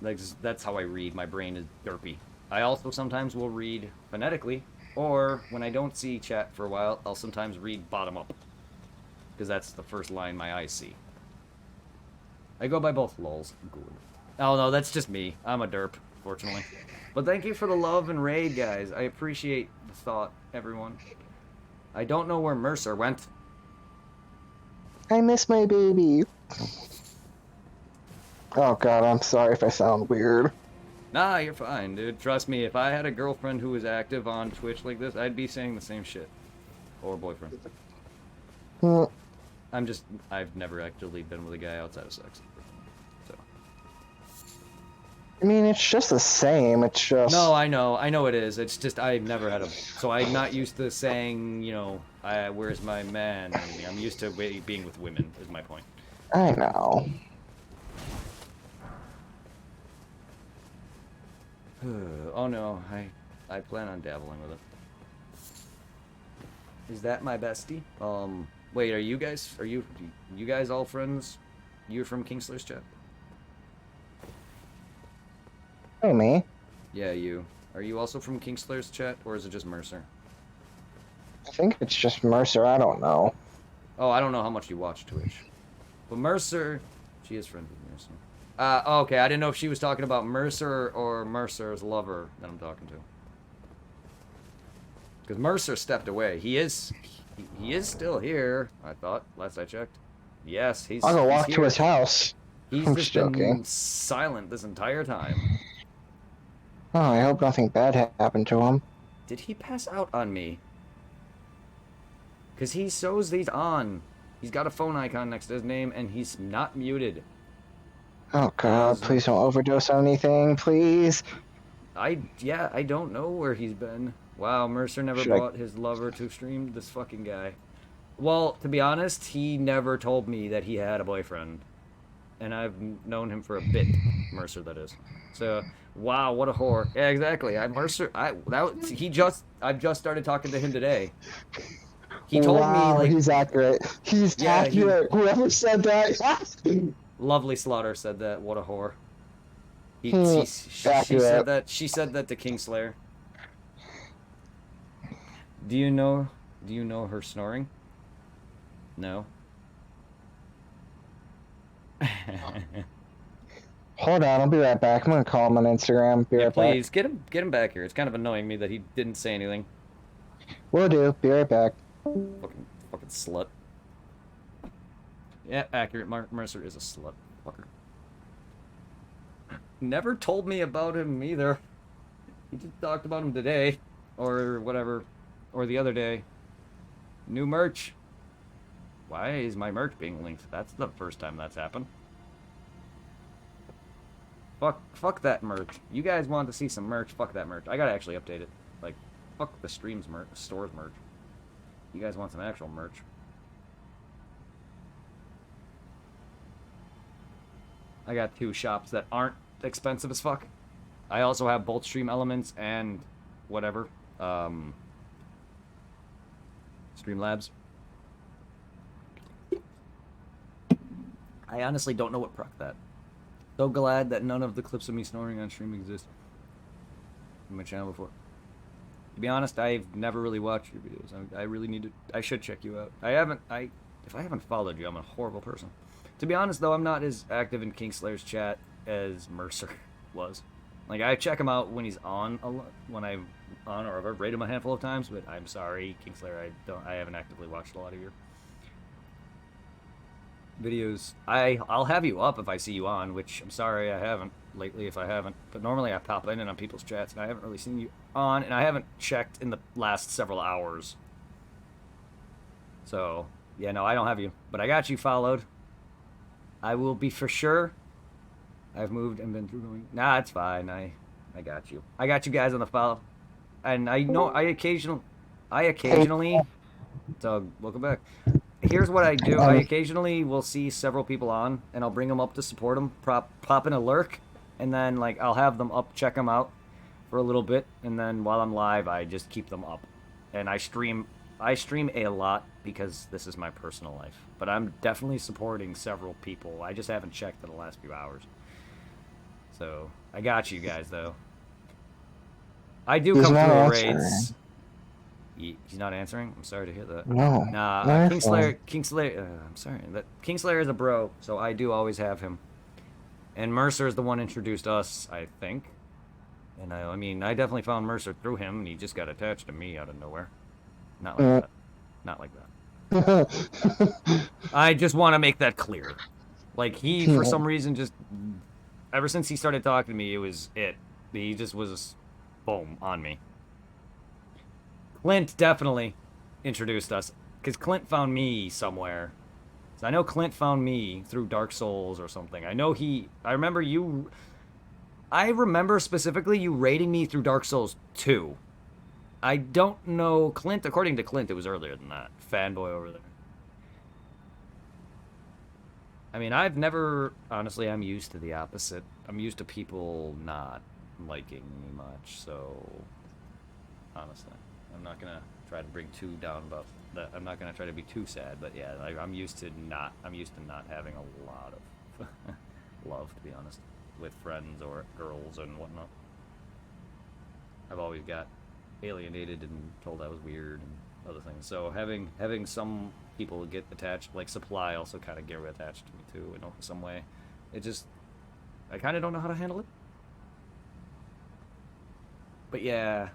Like that's how I read. My brain is derpy. I also sometimes will read phonetically, or when I don't see chat for a while, I'll sometimes read bottom up, because that's the first line my eyes see. I go by both lols. Good. Oh no, that's just me. I'm a derp, fortunately. But thank you for the love and raid, guys. I appreciate the thought, everyone. I don't know where Mercer went. I miss my baby. Oh god, I'm sorry if I sound weird. Nah, you're fine, dude. Trust me, if I had a girlfriend who was active on Twitch like this, I'd be saying the same shit. Or boyfriend. I've never actually been with a guy outside of sex. So. I mean, it's just the same. It's No, just. I know it is. It's just I've never had a. So I'm not used to saying, where's my man or anything. I'm used to being with women. Is my point. I know. Oh no, I plan on dabbling with it. Is that my bestie? Wait, are you guys all friends? You're from Kingsler's chat? Hey, me. Yeah, you. Are you also from Kingsler's chat, or is it just Mercer? I think it's just Mercer. I don't know. Oh, I don't know how much you watch Twitch. But Mercer, she is friends with Mercer. Okay, I didn't know if she was talking about Mercer or Mercer's lover that I'm talking to. Because Mercer stepped away. He is still here, I thought, last I checked. Yes, he's I'll go he's walk to here. his house. He's I'm just joking. been silent this entire time. Oh, I hope nothing bad happened to him. Did he pass out on me? Because he shows he's on. He's got a phone icon next to his name, and he's not muted. Oh God, please don't overdose on anything, please. I don't know where he's been. Wow, Mercer never brought his lover to stream. This fucking guy. Well, to be honest, he never told me that he had a boyfriend. And I've known him for a bit. Mercer, that is. So, wow, what a whore. Yeah, exactly. I've just started talking to him today. He told me, like... he's accurate. He's accurate. Whoever said that... Lovely Slaughter said that. What a whore. She said that to Kingslayer. Do you know her snoring? No. Hold on, I'll be right back. I'm gonna call him on Instagram. Be right please, back. get him back here. It's kind of annoying me that he didn't say anything. Will do. Be right back. Fucking slut. Yeah, accurate. Mercer is a slut. Fucker. Never told me about him either. He just talked about him today. Or whatever. Or the other day. New merch. Why is my merch being linked? That's the first time that's happened. Fuck that merch. You guys want to see some merch? Fuck that merch. I gotta actually update it. Like, fuck the streams merch, stores merch. You guys want some actual merch? I got 2 shops that aren't expensive as fuck. I also have both stream elements and whatever. Streamlabs. I honestly don't know what proc that. So glad that none of the clips of me snoring on stream exist in my channel before. To be honest, I've never really watched your videos. I really need to. I should check you out. If I haven't followed you, I'm a horrible person. To be honest, though, I'm not as active in Kingslayer's chat as Mercer was. Like, I check him out when he's on a lot, when I'm on, or I've rated him a handful of times. But I'm sorry, Kingslayer, I haven't actively watched a lot of your videos. I'll have you up if I see you on, which I'm sorry I haven't lately if I haven't. But normally I pop in and on people's chats, and I haven't really seen you on, and I haven't checked in the last several hours. So, yeah, no, I don't have you. But I got you followed. I will be for sure. I've moved and been through going. Nah, it's fine. I got you. I got you guys on the follow. And I know I occasionally Doug, welcome back. Here's what I do. I occasionally will see several people on, and I'll bring them up to support them, pop in a lurk, and then like I'll have them up, check them out for a little bit, and then while I'm live, I just keep them up. And I stream a lot because this is my personal life. But I'm definitely supporting several people. I just haven't checked in the last few hours. So I got you guys though. I do come through raids. He's not answering? I'm sorry to hear that. No. Nah, Kingslayer, I'm sorry. Kingslayer is a bro, so I do always have him. And Mercer is the one introduced us, I think. And I mean, I definitely found Mercer through him, and he just got attached to me out of nowhere. Not like that. Not like that. I just want to make that clear. Like, he, for some reason, just... Ever since he started talking to me, it was it. He just was, boom, on me. Clint definitely introduced us, because Clint found me somewhere, So I know Clint found me through Dark Souls or something. I know he. I remember you. I remember specifically you raiding me through Dark Souls 2. I don't know Clint. According to Clint, it was earlier than that. Fanboy over there. I mean, I've never. Honestly, I'm used to the opposite. I'm used to people not liking me much. So, honestly, I'm not gonna try to bring too down about that. I'm not gonna try to be too sad. But yeah, like, I'm used to not. I'm used to not having a lot of love, to be honest, with friends or girls and whatnot. I've always got alienated and told I was weird and other things. So having some people get attached, like Supply, also kind of get attached to me too in some way. It just I kind of don't know how to handle it. But yeah,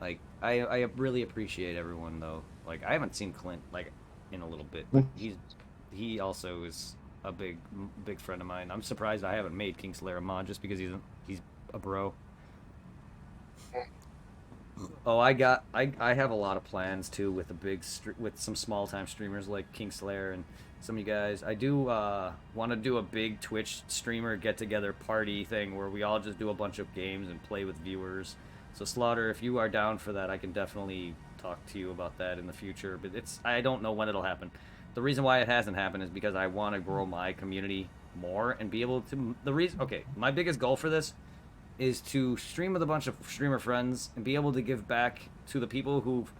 like I really appreciate everyone though. Like I haven't seen Clint like in a little bit, but he also is a big friend of mine. I'm surprised I haven't made Kingslayer a mod just because he's a bro. Oh, I have a lot of plans too with with some small time streamers like Kingslayer and some of you guys. I do want to do a big Twitch streamer get together party thing where we all just do a bunch of games and play with viewers. So Slaughter, if you are down for that, I can definitely talk to you about that in the future. But I don't know when it'll happen. The reason why it hasn't happened is because I want to grow my community more and be able to. Okay, my biggest goal for this is to stream with a bunch of streamer friends and be able to give back to the people who've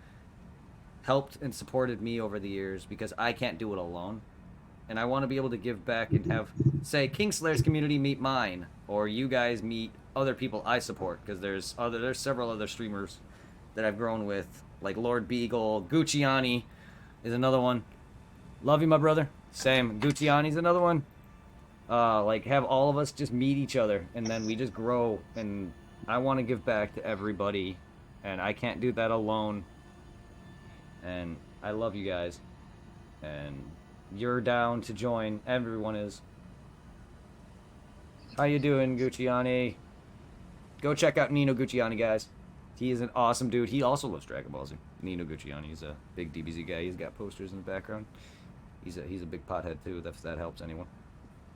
helped and supported me over the years because I can't do it alone. And I want to be able to give back and have, say, Kingslayer's community meet mine, or you guys meet other people I support, because there's several other streamers that I've grown with, like Lord Beagle, Gucciani is another one. Love you, my brother. Same. Gucciani's another one. Like have all of us just meet each other and then we just grow, and I want to give back to everybody and I can't do that alone, and I love you guys and you're down to join. Everyone is. How you doing, Gucciani? Go check out Nino Gucciani, guys. He is an awesome dude. He also loves Dragon Ball Z. Nino Gucciani is a big DBZ guy. He's got posters in the background. He's a big pothead too, if that helps anyone.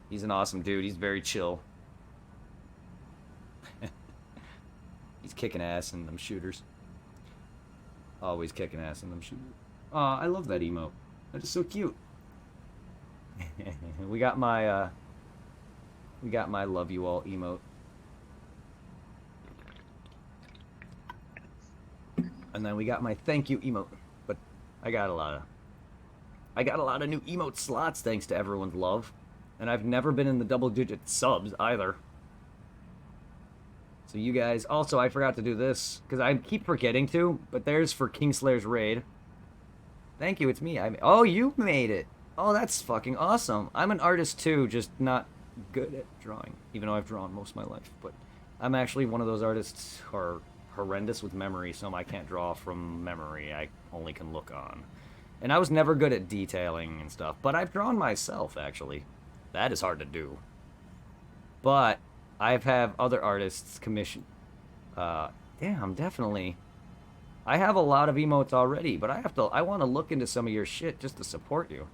He's an awesome dude. He's very chill. He's kicking ass in them shooters. Always kicking ass in them shooters. Aw, I love that emote. That is so cute. we got my love you all emote. And then we got my thank you emote. But I got a lot of new emote slots thanks to everyone's love. And I've never been in the double-digit subs, either. So you guys... Also, I forgot to do this, because I keep forgetting to, but there's for Kingslayer's Raid. Thank you, it's me. Oh, you made it! Oh, that's fucking awesome. I'm an artist, too, just not good at drawing, even though I've drawn most of my life. But I'm actually one of those artists who are horrendous with memory, so I can't draw from memory. I only can look on. And I was never good at detailing and stuff, but I've drawn myself, actually. That is hard to do. But I've had other artists commission. Damn, definitely. I have a lot of emotes already, but I want to look into some of your shit just to support you.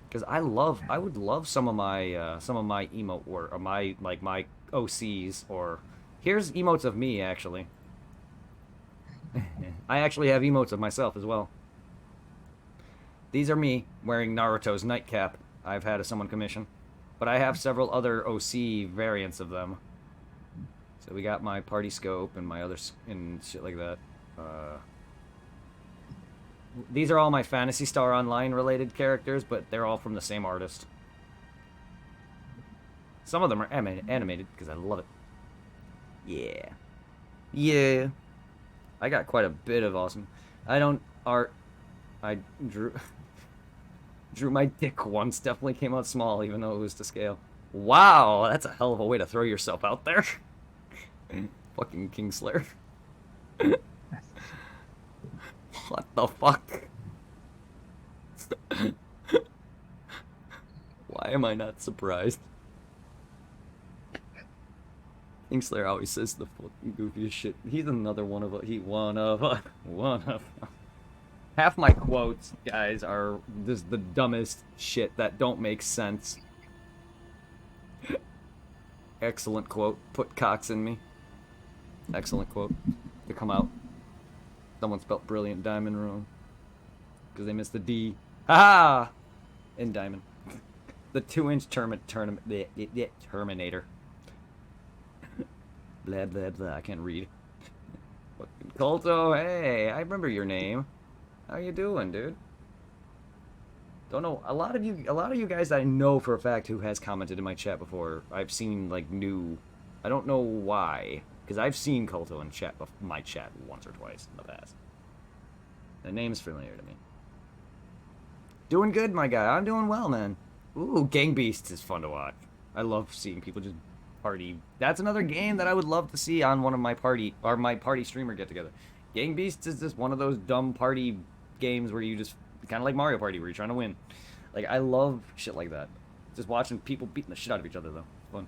Because I would love some of my emote work, or my OCs, or here's emotes of me actually. I actually have emotes of myself as well. These are me wearing Naruto's nightcap. I've had someone commission, but I have several other OC variants of them. So we got my party scope and my others and shit like that. These are all my Phantasy Star Online related characters, but they're all from the same artist. Some of them are animated because I love it. Yeah. Yeah. I got quite a bit of awesome. I drew my dick once. Definitely came out small, even though it was to scale. Wow, that's a hell of a way to throw yourself out there. Fucking Kingslayer. What the fuck? Why am I not surprised? Kingslayer always says the fucking goofiest shit. He's another one of. Half my quotes, guys, are just the dumbest shit that don't make sense. Excellent quote. Put cocks in me. Excellent quote. To come out. Someone spelt brilliant diamond wrong. Because they missed the D. Ha! In diamond. The 2-inch Terminator. Blah, blah, blah. I can't read. Fucking Colto, hey, I remember your name. How you doing, dude? Don't know. A lot of you guys I know for a fact who has commented in my chat before. I've seen like new. I don't know why, because I've seen Colto in my chat once or twice in the past. The name's familiar to me. Doing good, my guy. I'm doing well, man. Ooh, Gang Beasts is fun to watch. I love seeing people just party. That's another game that I would love to see on one of my party streamer get together. Gang Beasts is just one of those dumb party games where you just kind of like Mario Party where you're trying to win. Like I love shit like that. Just watching people beating the shit out of each other though. Fun.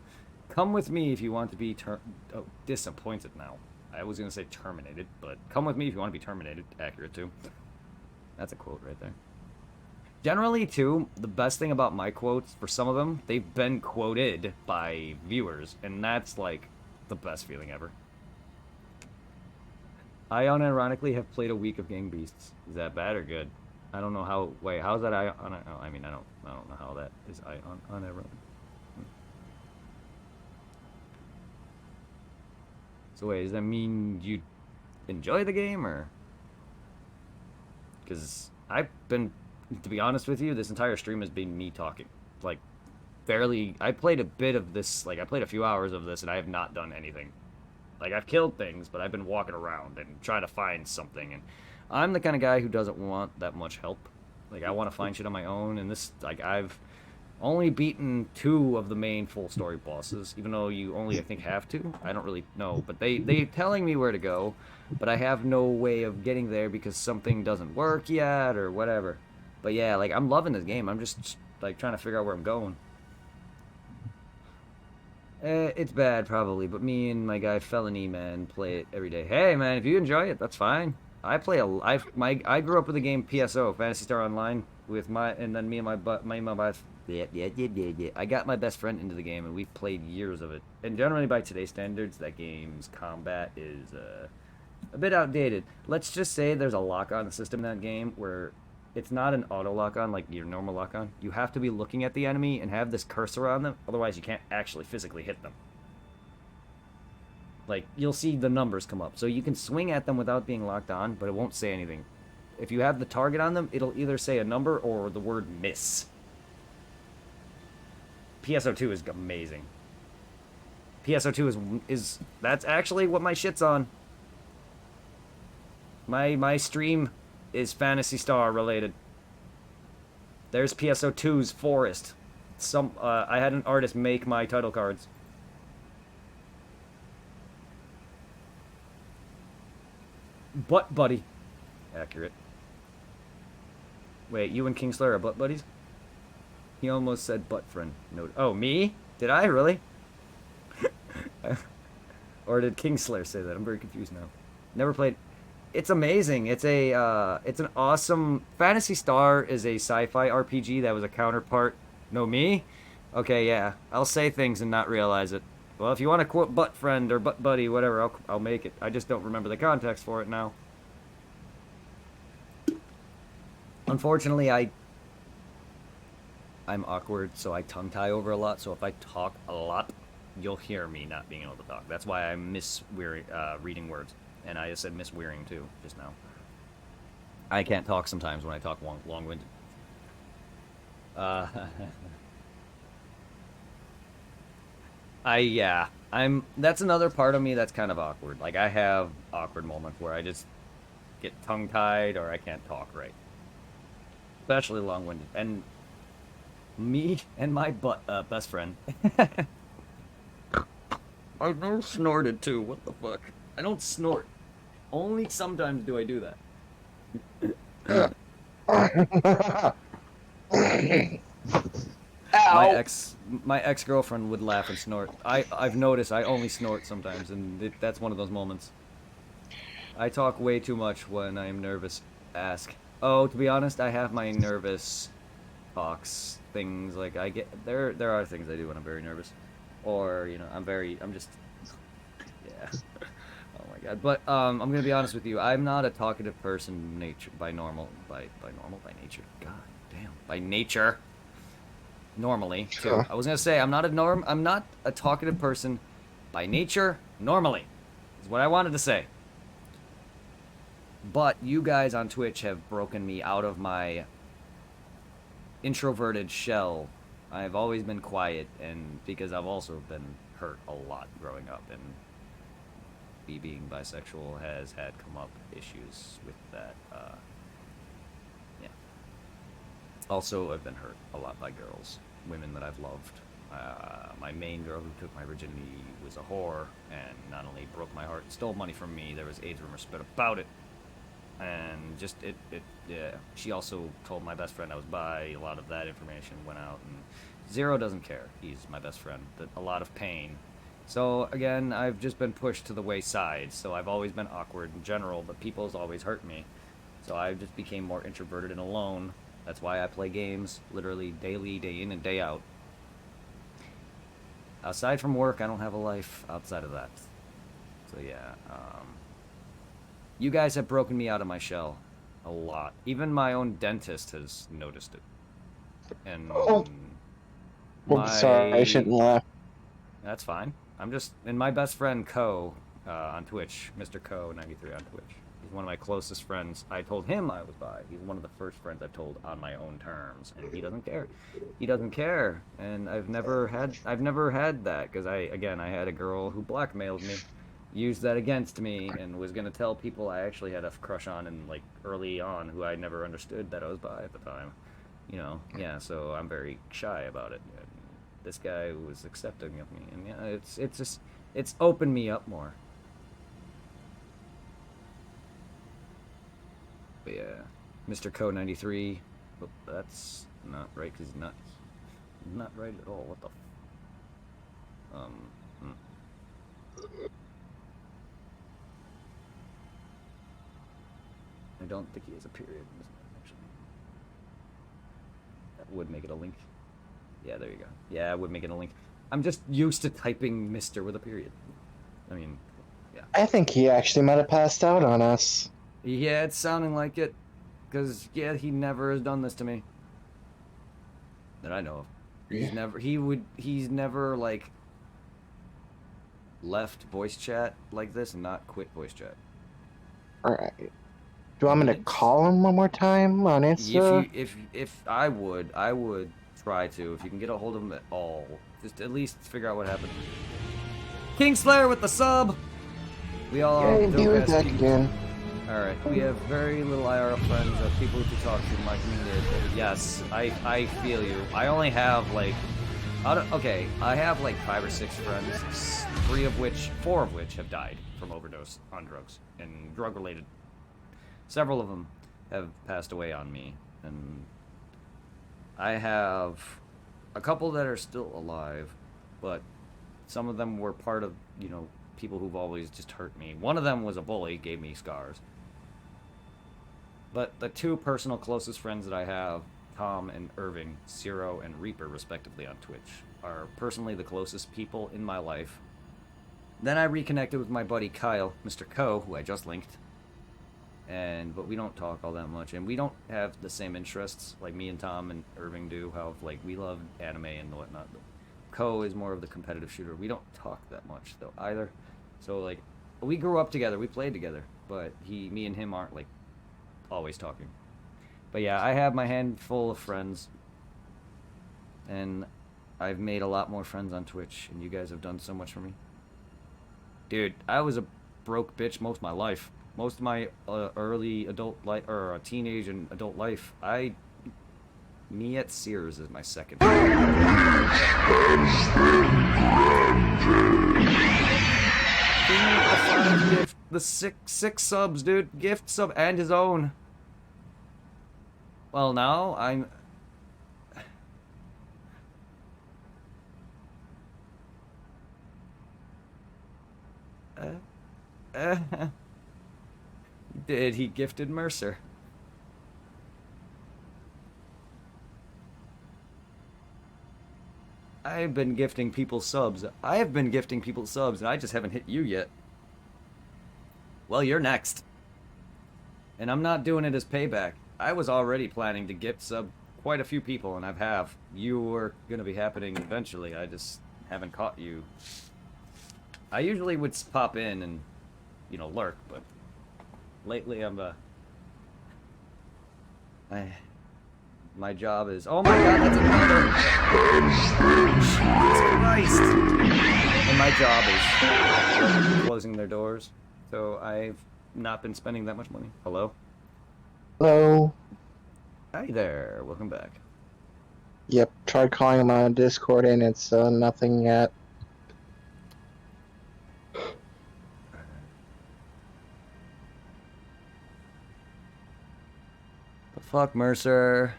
Come with me if you want to be disappointed now. I was gonna say terminated, but come with me if you want to be terminated. Accurate too. That's a quote right there. Generally, too, the best thing about my quotes, for some of them, they've been quoted by viewers, and that's, like, the best feeling ever. I unironically have played a week of Gang Beasts. Is that bad or good? I don't know how. Wait, how's that? I mean, I don't know how that is. Unironic. So wait, does that mean you enjoy the game, or? Because I've been. To be honest with you, this entire stream has been me talking. Like, barely. I played a bit of this. Like, I played a few hours of this, and I have not done anything. Like, I've killed things, but I've been walking around and trying to find something. And I'm the kind of guy who doesn't want that much help. Like, I want to find shit on my own. And this, like, I've only beaten 2 of the main full story bosses, even though you only, I think, have to. I don't really know. But they telling me where to go, but I have no way of getting there because something doesn't work yet or whatever. But yeah, like, I'm loving this game. I'm just, like, trying to figure out where I'm going. It's bad, probably, but me and my guy Felony Man play it every day. Hey, man, if you enjoy it, that's fine. I grew up with the game PSO, Fantasy Star Online, and then me and I got my best friend into the game, and we've played years of it. And generally, by today's standards, that game's combat is a bit outdated. Let's just say there's a lock-on system in that game where it's not an auto lock-on like your normal lock-on. You have to be looking at the enemy and have this cursor on them, otherwise you can't actually physically hit them. Like, you'll see the numbers come up. So you can swing at them without being locked on, but it won't say anything. If you have the target on them, it'll either say a number or the word miss. PSO2 is amazing. PSO2 is that's actually what my shit's on. My stream is Fantasy Star related. There's PSO2's Forest. I had an artist make my title cards. Butt buddy. Accurate. Wait, you and Kingslayer are butt buddies? He almost said butt friend. No. Oh, me? Did I really? Or did Kingslayer say that? I'm very confused now. Never played. It's amazing. It's an awesome. Fantasy Star is a sci-fi RPG that was a counterpart. No, me? Okay, yeah. I'll say things and not realize it. Well, if you want to quote butt friend or butt buddy, whatever, I'll make it. I just don't remember the context for it now. Unfortunately, I'm awkward, so I tongue tie over a lot. So if I talk a lot, you'll hear me not being able to talk. That's why I miss reading words. And I just said Miss Wearing, too, just now. I can't talk sometimes when I talk long-winded. That's another part of me that's kind of awkward. Like, I have awkward moments where I just get tongue-tied or I can't talk right. Especially long-winded. And me and my best friend. I never snorted, too. What the fuck? I don't snort. Only sometimes do I do that. My ex-girlfriend would laugh and snort. I've noticed I only snort sometimes, and that's one of those moments. I talk way too much when I am nervous. Ask. Oh, to be honest, I have my nervous talks, things like I get there are things I do when I'm very nervous. Or, I'm just yeah. Oh my god. But I'm gonna be honest with you. I'm not a talkative person nature by nature. God damn. By nature. Normally, too. Huh. I was gonna say I'm not a talkative person by nature normally. Is what I wanted to say. But you guys on Twitch have broken me out of my introverted shell. I've always been quiet, and because I've also been hurt a lot growing up, and me being bisexual has had come up issues with that. Yeah. Also, I've been hurt a lot by girls, women that I've loved. My main girl who took my virginity was a whore, and not only broke my heart, stole money from me. There was AIDS rumors spread about it, and just yeah. She also told my best friend I was bi. A lot of that information went out, and Zero doesn't care. He's my best friend. A lot of pain. So again, I've just been pushed to the wayside. So I've always been awkward in general, but people's always hurt me. So I just became more introverted and alone. That's why I play games literally daily, day in and day out. Aside from work, I don't have a life outside of that. So yeah, you guys have broken me out of my shell a lot. Even my own dentist has noticed it. And Oh, well, sorry, I my shouldn't laugh. that's fine. I'm just and my best friend Co on Twitch, Mr. Co 93 on Twitch. He's one of my closest friends. I told him I was bi. He's one of the first friends I've told on my own terms, and he doesn't care. He doesn't care, and I've never had that because I had a girl who blackmailed me, used that against me, and was gonna tell people I actually had a crush on and like early on who I never understood that I was bi at the time. Yeah. So I'm very shy about it. And this guy was accepting of me, and yeah, it's just it's opened me up more. But yeah, Mr. Co 93. Oh, that's not right because he's not right at all. What the? Um. hmm. I don't think he has a period. Actually, that would make it a link. Yeah, there you go. Yeah, I would make it a link. I'm just used to typing Mister with a period. I mean, yeah. I think he actually might have passed out on us. Yeah, it's sounding like it. Because, yeah, he never has done this to me. That I know of. Yeah. He's never, like, left voice chat like this and not quit voice chat. Alright. Do you want me to call him one more time on Insta? If I would try to. If you can get a hold of him at all. Just at least figure out what happened. Kingslayer with the sub! We all Yay, dope be right ass back King- again. Alright, we have very little IRL friends, people who talk to like me. Yes, I feel you. I only have like, okay, I have like 5 or 6 friends, 4 of which have died from overdose on drugs and drug related. Several of them have passed away on me, and I have a couple that are still alive, but some of them were part of, people who've always just hurt me. One of them was a bully, gave me scars. But the 2 personal closest friends that I have, Tom and Irving, Zero and Reaper, respectively, on Twitch, are personally the closest people in my life. Then I reconnected with my buddy Kyle, Mr. Co, who I just linked. But we don't talk all that much, and we don't have the same interests like me and Tom and Irving do. How like we love anime and whatnot. But Co is more of the competitive shooter. We don't talk that much though either. So like, we grew up together, we played together, but me and him aren't like always talking. But yeah, I have my handful of friends, and I've made a lot more friends on Twitch, and you guys have done so much for me. Dude, I was a broke bitch most of my life. Most of my early adult life, or teenage and adult life, me at Sears is my second. Gift, the six subs, dude. Gift sub and his own. Well, now I'm. Did he gifted Mercer? I've been gifting people subs. I have been gifting people subs, and I just haven't hit you yet. Well, you're next. And I'm not doing it as payback. I was already planning to gift sub quite a few people, and have. You were going to be happening eventually. I just haven't caught you. I usually would pop in and, you know, lurk, but lately I'm, my job is... Oh my god, that's another... Jesus Christ! And my job is closing their doors, so I've not been spending that much money. Hello? Hello. Hi there, welcome back. Yep, tried calling him on Discord and it's nothing yet. The fuck, Mercer?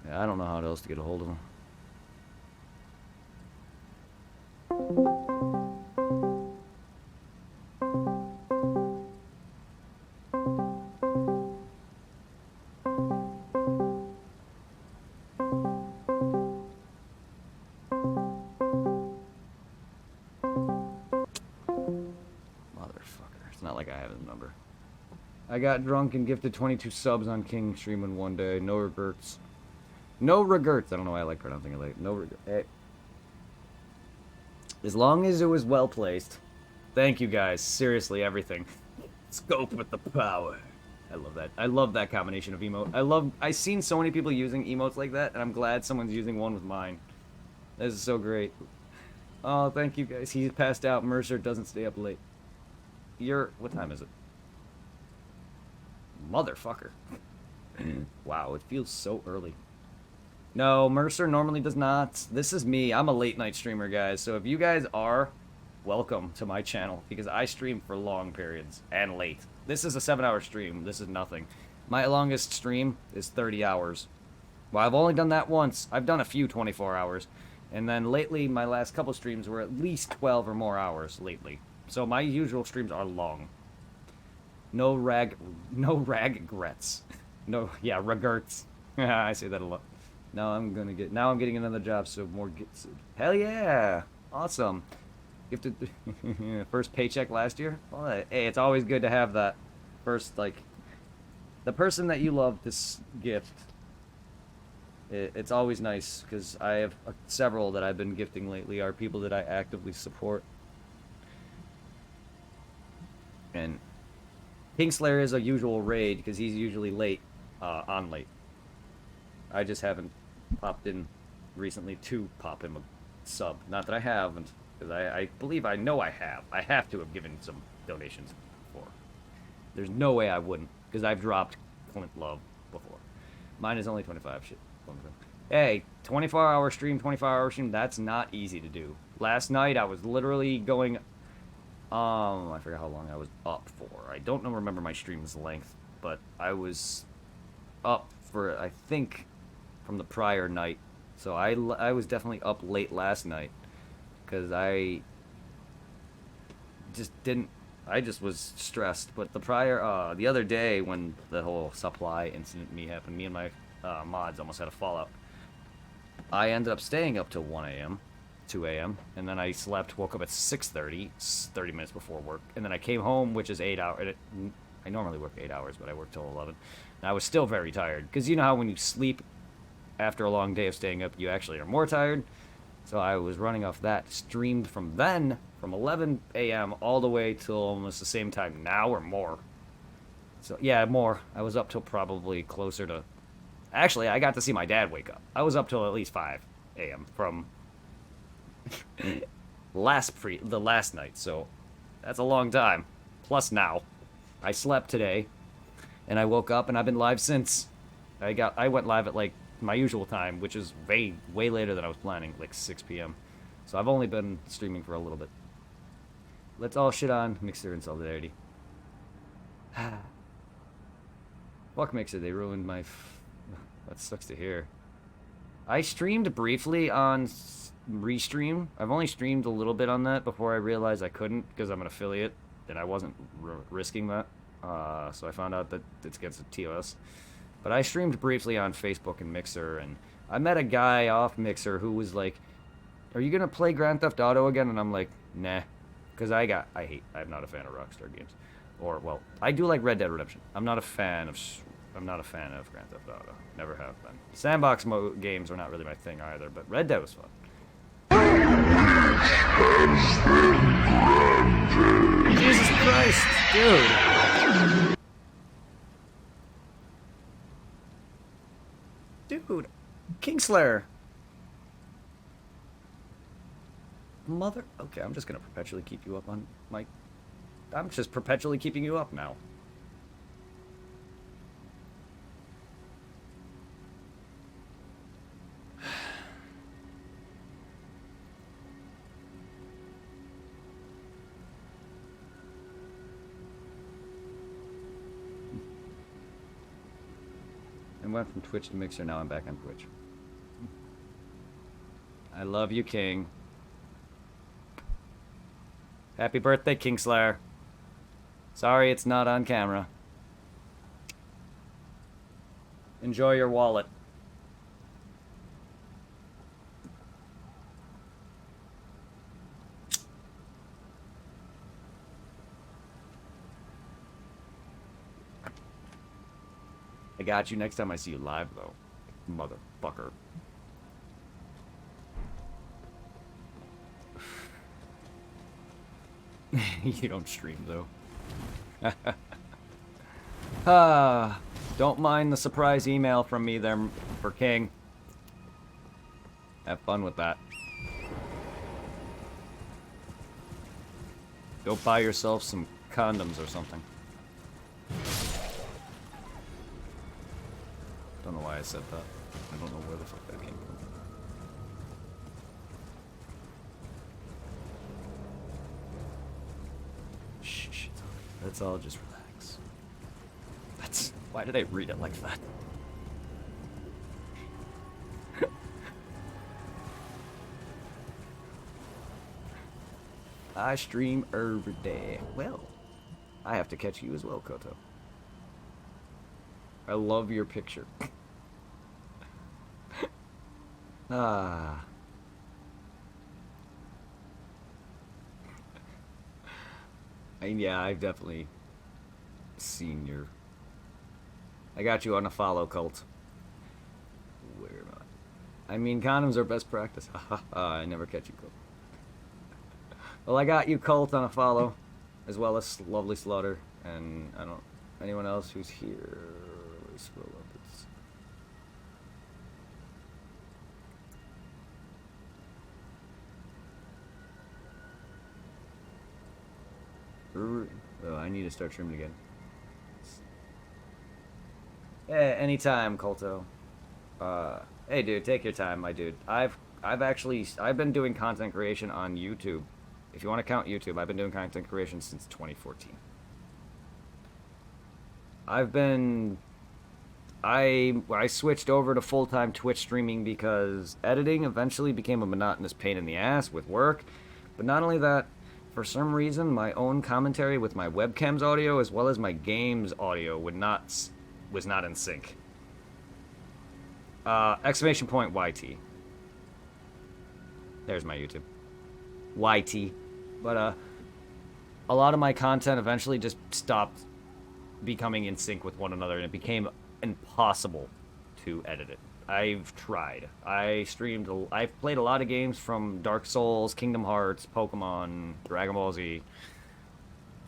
Yeah, I don't know how else to get a hold of him. It's not like I have his number. I got drunk and gifted 22 subs on King stream in one day. No regrets. No regrets. I don't know why I like pronouncing it late. No regrets. Hey. As long as it was well placed. Thank you guys. Seriously, everything. Scope with the power. I love that. I love that combination of emote. I've seen so many people using emotes like that, and I'm glad someone's using one with mine. This is so great. Oh, thank you guys. He's passed out. Mercer doesn't stay up late. What time is it? Motherfucker. Wow, it feels so early. No, Mercer normally does not. This is me. I'm a late night streamer, guys. So if you guys are, welcome to my channel. Because I stream for long periods and late. This is a 7-hour stream. This is nothing. My longest stream is 30 hours. Well, I've only done that once. I've done a few 24 hours. And then lately, my last couple streams were at least 12 or more hours lately. So my usual streams are long. No regrets. No, yeah, regrets. I say that a lot. Now I'm getting another job, so more gets. Hell yeah, awesome. Gifted first paycheck last year. Well, hey, it's always good to have that first, like, the person that you love this gift. It's always nice because I have several that I've been gifting lately are people that I actively support. And Kingslayer is a usual raid because he's usually late, on late. I just haven't popped in recently to pop him a sub. Not that I haven't, because I believe I know I have. I have to have given some donations before. There's no way I wouldn't, because I've dropped Clint Love before. Mine is only 25. Shit. Hey, 24-hour stream, 24-hour stream, that's not easy to do. Last night I was literally going... I forgot how long I was up for. I don't remember my stream's length, but I was up for, I think, from the prior night. So I was definitely up late last night, because I just was stressed. But the other day when the whole supply incident happened, me and my mods almost had a fallout. I ended up staying up till 1 a.m. 2 a.m. and then I woke up at 6:30, 30 minutes before work, and then I came home, which is 8 hours. I normally work 8 hours, but I work till 11. And I was still very tired, because you know how when you sleep after a long day of staying up, you actually are more tired. So I was running off that, streamed from 11 a.m. all the way till almost the same time now or more. So yeah, more. I was up till probably closer to... Actually, I got to see my dad wake up. I was up till at least 5 a.m. from... the last night, so that's a long time. Plus now, I slept today, and I woke up, and I've been live since. I went live at like my usual time, which is way later than I was planning, like 6 p.m. So I've only been streaming for a little bit. Let's all shit on Mixer in solidarity. Fuck Mixer, they ruined my. That sucks to hear. I streamed briefly on Restream. I've only streamed a little bit on that before I realized I couldn't because I'm an affiliate and I wasn't risking that. So I found out that it's against the TOS. But I streamed briefly on Facebook and Mixer, and I met a guy off Mixer who was like, "Are you gonna play Grand Theft Auto again?" And I'm like, "Nah," because I'm not a fan of Rockstar games, or well, I do like Red Dead Redemption. I'm not a fan of Grand Theft Auto. Never have been. Sandbox games are not really my thing either, but Red Dead was fun. Jesus Christ, dude. Dude, Kingslayer. Mother. Okay, I'm just gonna perpetually keep you up on my. I'm just perpetually keeping you up now. I went from Twitch to Mixer, now I'm back on Twitch. I love you, King. Happy birthday, Kingslayer. Sorry it's not on camera. Enjoy your wallet. I got you next time I see you live, though. Motherfucker. You don't stream, though. Don't mind the surprise email from me there for King. Have fun with that. Go buy yourself some condoms or something. Don't know why I said that. I don't know where the fuck that came from. Shh, let's all just relax. Why did I read it like that? I stream every day. Well, I have to catch you as well, Koto. I love your picture. Ah. And yeah, I've definitely seen your... I got you on a follow, Cult. Where am I? I mean, condoms are best practice. I never catch you, Cult. Well, I got you, Cult, on a follow, as well as Lovely Slaughter, and I don't... Anyone else who's here? Let me scroll up. Oh, I need to start streaming again. Yeah, anytime, Colto. Hey, dude, take your time, my dude. I've been doing content creation on YouTube. If you want to count YouTube, I've been doing content creation since 2014. I switched over to full-time Twitch streaming because editing eventually became a monotonous pain in the ass with work. But not only that, for some reason, my own commentary with my webcam's audio as well as my game's audio was not in sync. Exclamation point YT. There's my YouTube. YT. But a lot of my content eventually just stopped becoming in sync with one another, and it became impossible to edit it. I've tried. I've played a lot of games from Dark Souls, Kingdom Hearts, Pokemon, Dragon Ball Z,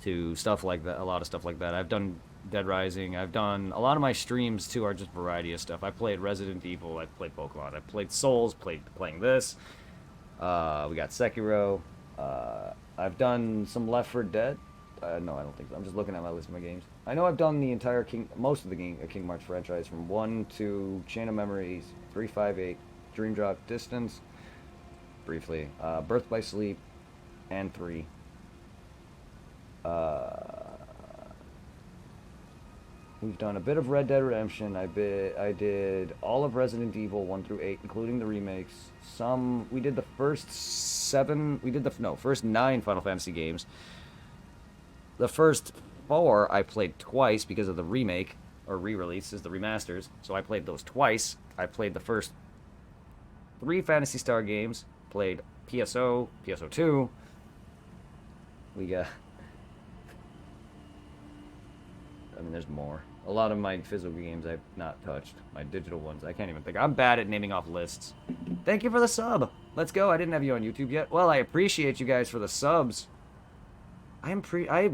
to stuff like that, a lot of stuff like that. I've done Dead Rising. I've done, a lot of my streams, too, are just variety of stuff. I played Resident Evil, I played Pokemon, I played Souls, playing this. We got Sekiro. I've done some Left 4 Dead. No, I don't think so. I'm just looking at my list of my games. I know I've done the entire most of the Kingdom Hearts franchise, from 1 to Chain of Memories, 358, Dream Drop Distance, briefly, Birth by Sleep, and 3. We've done a bit of Red Dead Redemption. I did all of Resident Evil 1 through 8, including the remakes. We did the first first 9 Final Fantasy games. The first 4 I played twice because of the remake or re-releases, the remasters. So I played those twice. I played the first 3 Phantasy Star games. Played PSO, PSO2. We got. I mean, there's more. A lot of my physical games I've not touched. My digital ones, I can't even think. I'm bad at naming off lists. Thank you for the sub. Let's go. I didn't have you on YouTube yet. Well, I appreciate you guys for the subs. I am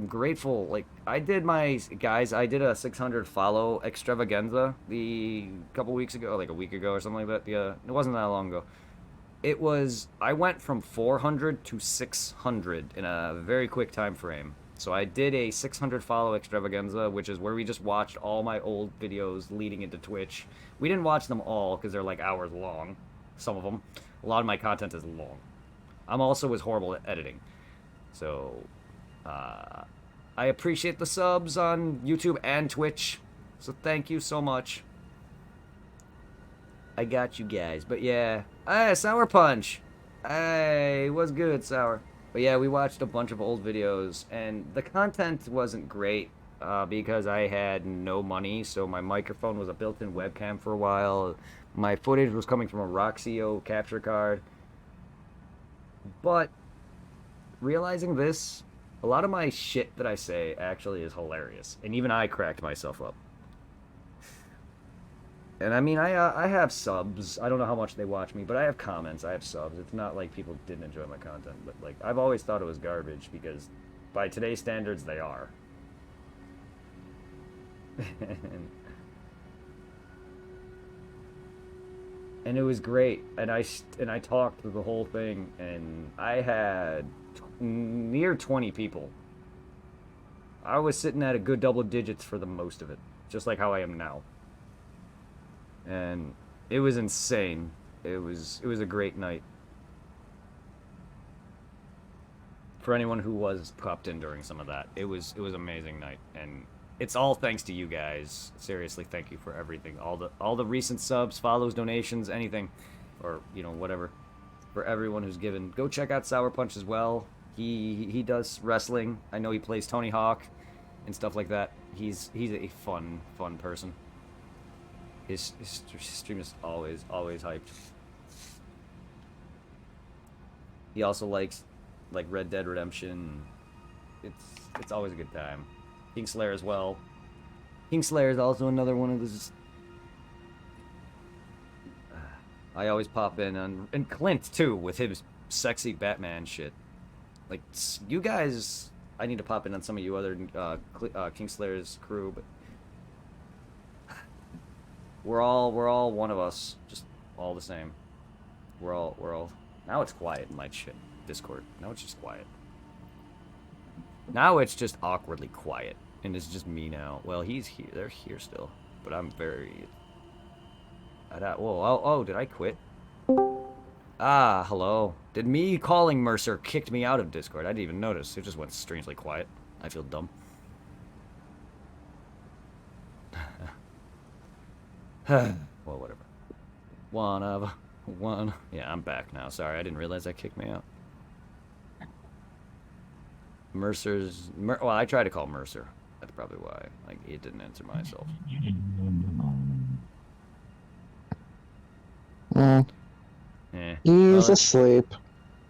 grateful. Like, I did a 600 follow extravaganza the couple weeks ago, like a week ago or something like that. Yeah, it wasn't that long ago. I went from 400 to 600 in a very quick time frame. So I did a 600 follow extravaganza, which is where we just watched all my old videos leading into Twitch. We didn't watch them all because they're like hours long, some of them. A lot of my content is long. I'm also as horrible at editing. So, I appreciate the subs on YouTube and Twitch. So thank you so much. I got you guys. But yeah. Hey, Sour Punch. Hey, what's good, Sour? But yeah, we watched a bunch of old videos, and the content wasn't great because I had no money, so my microphone was a built-in webcam for a while. My footage was coming from a Roxio capture card. But realizing this, a lot of my shit that I say actually is hilarious, and even I cracked myself up. And I mean, I have subs. I don't know how much they watch me, but I have comments. I have subs. It's not like people didn't enjoy my content, but like I've always thought it was garbage because by today's standards, they are. And it was great. And I talked through the whole thing, and I had near 20 people. I was sitting at a good double digits for the most of it, just like how I am now. And it was insane. It was a great night. For anyone who was popped in during some of that, it was an amazing night, and it's all thanks to you guys. Seriously, thank you for everything. All the recent subs, follows, donations, anything, or whatever. For everyone who's given, go check out Sour Punch as well. He does wrestling. I know he plays Tony Hawk and stuff like that. He's a fun person. His stream is always hyped. He also likes like Red Dead Redemption. It's always a good time. Kingslayer as well. Kingslayer is also another one of those. I always pop in and Clint too with his sexy Batman shit. Like you guys, I need to pop in on some of you other Kingslayer's crew, but. We're all one of us, just all the same. We're all. Now it's quiet in my shit Discord. Now it's just quiet. Now it's just awkwardly quiet, and it's just me now. Well, he's here. They're here still, but I'm very. Whoa! Oh! Did I quit? Ah, hello. Did me calling Mercer kicked me out of Discord? I didn't even notice. It just went strangely quiet. I feel dumb. Well, whatever. One. Yeah, I'm back now. Sorry, I didn't realize that kicked me out. Well, I tried to call Mercer. That's probably why. Like, it didn't answer myself. He's asleep.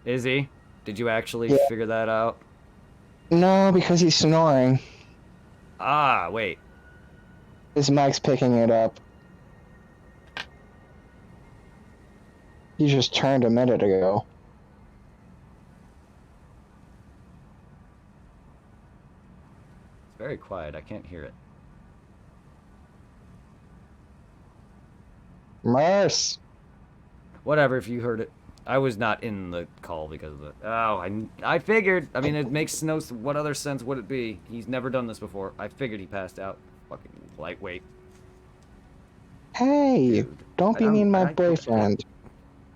Is he? Did you actually figure that out? No, because he's snoring. Ah, wait. His mic's picking it up. He just turned a minute ago. It's very quiet. I can't hear it. Merce! Whatever, if you heard it. I was not in the call because of the... Oh, I figured. I mean, it makes no... What other sense would it be? He's never done this before. I figured he passed out. Fucking lightweight. Hey! Dude, don't be mean my boyfriend.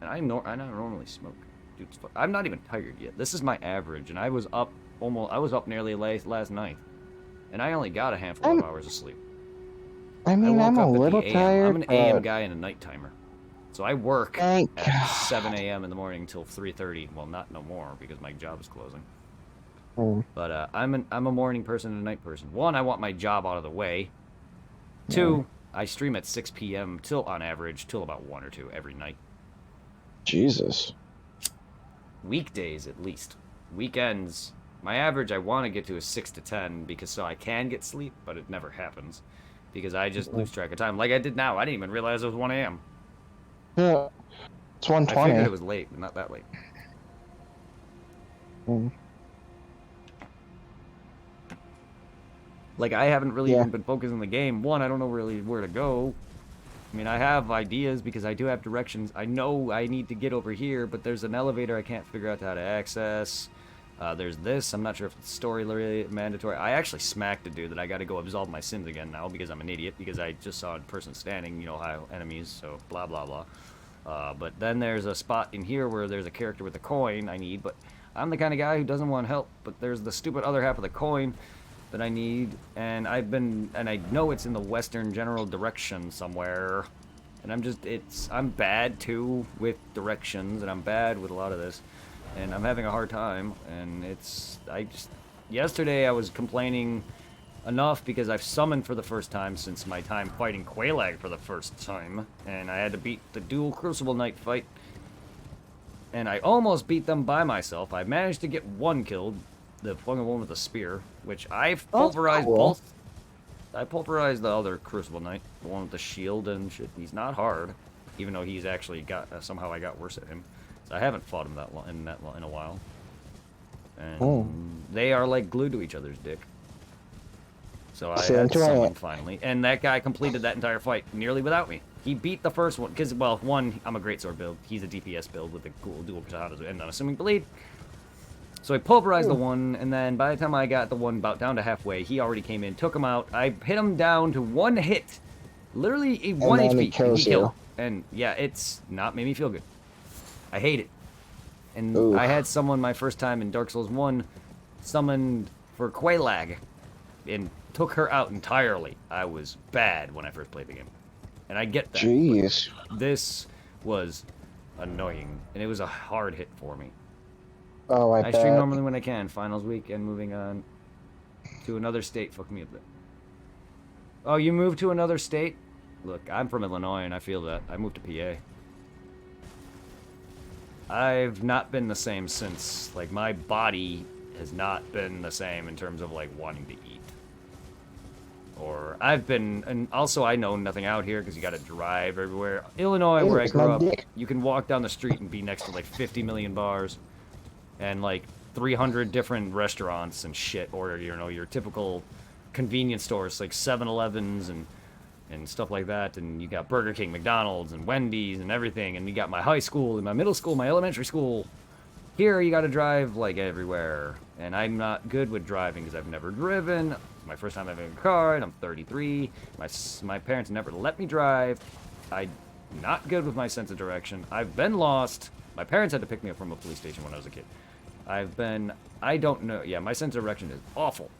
And I normally smoke. Dude, I'm not even tired yet. This is my average, and I was up nearly last night. And I only got a handful of hours of sleep. I mean, I'm a little tired. I'm an AM guy and a night timer. So I work at 7 a.m. in the morning until 3:30. Well, not no more because my job is closing. Mm, But I'm a morning person and a night person. One, I want my job out of the way. yeah. Two, I stream at 6 p.m. till on average till about 1 or 2 every night. Jesus. Weekdays at least. Weekends, my average I want to get to is 6 to 10 because so I can get sleep, but it never happens because I just Mm. lose track of time. Like I did now. I didn't even realize it was 1 a.m. Yeah, it's I figured it 120. was late, but not that late. Mm, Like I haven't really yeah. even been focused on the game. One, I don't know really where to go. I mean, I have ideas because I do have directions. I know I need to get over here, but there's an elevator I can't figure out how to access. There's this. I'm not sure if it's story mandatory. I actually smacked a dude that I got to go absolve my sins again now because I'm an idiot because I just saw a person standing, you know, how enemies, so blah, blah, blah. But then there's a spot in here where there's a character with a coin I need, but I'm the kind of guy who doesn't want help, but there's the stupid other half of the coin that I need, and I know it's in the western general direction somewhere, and I'm bad too with directions, and I'm bad with a lot of this, and I'm having a hard time, and yesterday I was complaining enough because I've summoned for the first time since my time fighting Quelaag for the first time, and I had to beat the dual Crucible Knight fight, and I almost beat them by myself. I managed to get one killed, the fucking one with the spear, which I've Oh, that's pulverized cool. both. I pulverized the other Crucible Knight, the one with the shield and shit. He's not hard, even though he's actually got somehow I got worse at him. So I haven't fought him in a while, Mm. and they are like glued to each other's dick. So I So had enjoy someone it. finally, and that guy completed that entire fight nearly without me. He beat the first one because, well, one, I'm a greatsword build. He's a DPS build with the cool dual katanas and unassuming bleed. So I pulverized the Mm. one, and then by the time I got the one about down to halfway, he already came in, took him out. I hit him down to one hit, literally And 1 then he HP, and he kills killed. you. And yeah, it's not made me feel good. I hate it. And I Oof. had someone my first time in Dark Souls 1 summoned for Quelaag and took her out entirely. I was bad when I first played the game. And I get that, but Jeez. this was annoying, and it was a hard hit for me. Oh, I I stream bet. normally when I can. Finals week and moving on to another state. Fuck me a bit. Oh, you moved to another state? Look, I'm from Illinois, and I feel that. I moved to PA. I've not been the same since. Like, my body has not been the same in terms of, like, wanting to eat. Or I've been, and also I know nothing out here because you got to drive everywhere. Illinois, where I It's my grew up, dick. you can walk down the street and be next to like 50 million bars and like 300 different restaurants and shit, or you know your typical convenience stores like 7-Elevens and stuff like that, and you got Burger King, McDonald's, and Wendy's and everything, and you got my high school and my middle school, my elementary school. Here you got to drive like everywhere, and I'm not good with driving because I've never driven. It's my first time having a car, and I'm 33. My parents never let me drive. I'm not good with my sense of direction. I've been lost. My parents had to pick me up from a police station when I was a kid. I don't know. Yeah, my sense of direction is awful.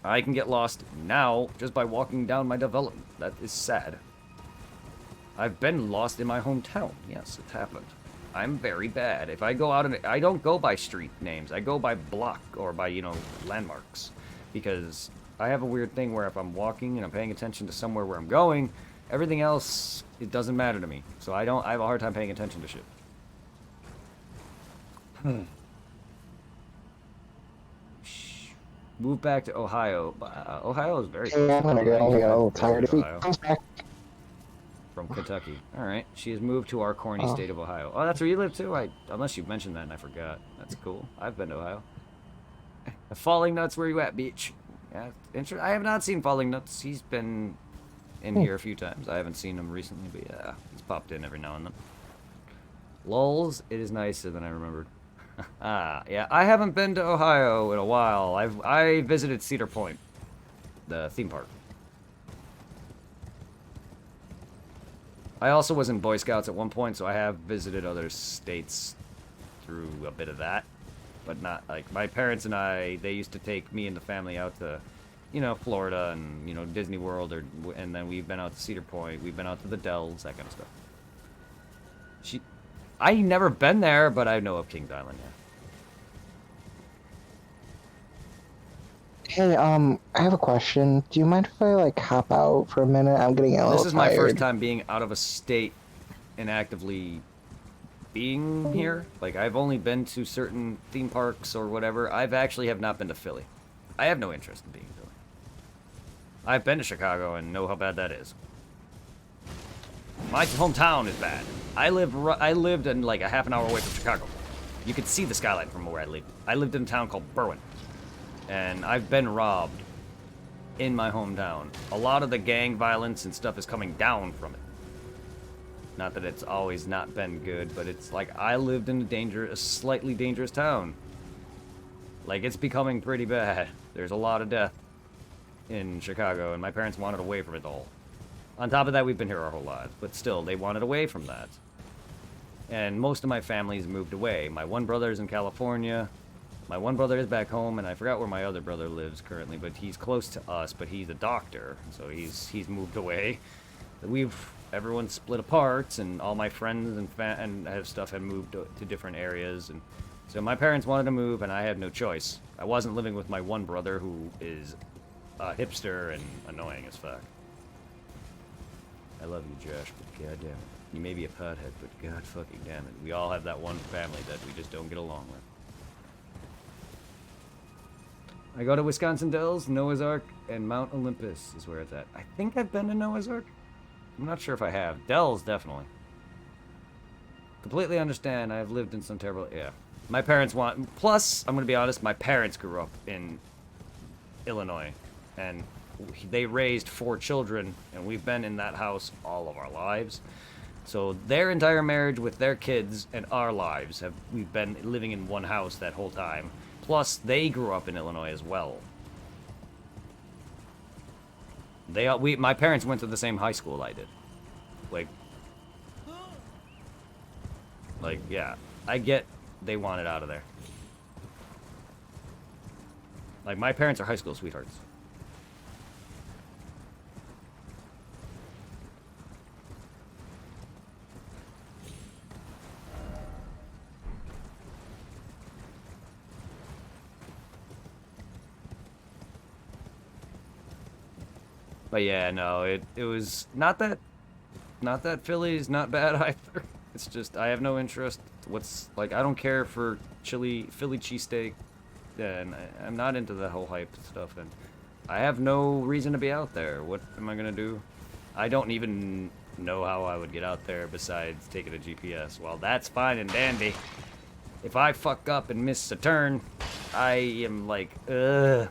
I can get lost now just by walking down my development. That is sad. I've been lost in my hometown. Yes, it's happened. I'm very bad. If I go out and I don't go by street names. I go by block or by, you know, landmarks. Because I have a weird thing where if I'm walking and I'm paying attention to somewhere where I'm going, everything else, it doesn't matter to me. So I have a hard time paying attention to shit. Move back to Ohio. Ohio is very close Yeah, to I'm gonna home. I go. used You to know, visit tired. If he Ohio comes back, from Kentucky. All right, she has moved to our corny oh, state of Ohio. Oh, that's where you live too. Unless you mentioned that and I forgot. That's cool. I've been to Ohio. Falling Nuts, where you at, beach? Yeah, I have not seen Falling Nuts. He's been in hmm. here a few times. I haven't seen him recently, but yeah, he's popped in every now and then. Lulz, it is nicer than I remembered. Yeah, I haven't been to Ohio in a while. I visited Cedar Point, the theme park. I also was in Boy Scouts at one point, so I have visited other states through a bit of that. But not, like, my parents and they used to take me and the family out to, you know, Florida and, you know, Disney World, and then we've been out to Cedar Point, we've been out to the Dells, that kind of stuff. I never been there, but I know of Kings Island, yeah. Hey, I have a question. Do you mind if I like hop out for a minute? I'm getting a This little is my first tired. time being out of a state and actively being here. Like, I've only been to certain theme parks or whatever. I've actually have not been to Philly. I have no interest in being in Philly. I've been to Chicago and know how bad that is. My hometown is bad. I lived in like a half an hour away from Chicago. You could see the skyline from where I lived. I lived in a town called Berwyn, and I've been robbed in my hometown. A lot of the gang violence and stuff is coming down from it. Not that it's always not been good, but it's like I lived in a slightly dangerous town. Like, it's becoming pretty bad. There's a lot of death in Chicago, and my parents wanted away from it all. On top of that, we've been here our whole lives, but still, they wanted away from that. And most of my family's moved away. My one brother's in California. My one brother is back home, and I forgot where my other brother lives currently, but he's close to us, but he's a doctor, so he's moved away. Everyone's split apart, and all my friends and have stuff had moved to different areas, and so my parents wanted to move, and I had no choice. I wasn't living with my one brother, who is a hipster and annoying as fuck. I love you, Josh, but goddamn it. You may be a pothead, but god fucking damn it. We all have that one family that we just don't get along with. I go to Wisconsin Dells, Noah's Ark, and Mount Olympus is where it's at. I think I've been to Noah's Ark. I'm not sure if I have. Dells, definitely. Completely understand. I've lived in some terrible... Yeah. My parents want... Plus, I'm going to be honest, my parents grew up in Illinois. And they raised 4 children, and we've been in that house all of our lives. So their entire marriage with their kids and our lives, we've been living in one house that whole time. Plus, they grew up in Illinois as well. My parents went to the same high school I did. Like, yeah. I get they want it out of there. Like, my parents are high school sweethearts. But yeah, no, it was not that Philly's not bad either. It's just I have no interest. I don't care for Philly cheesesteak, and I'm not into the whole hype stuff, and I have no reason to be out there. What am I gonna do? I don't even know how I would get out there besides taking a GPS. Well, that's fine and dandy. If I fuck up and miss a turn, I am like, ugh.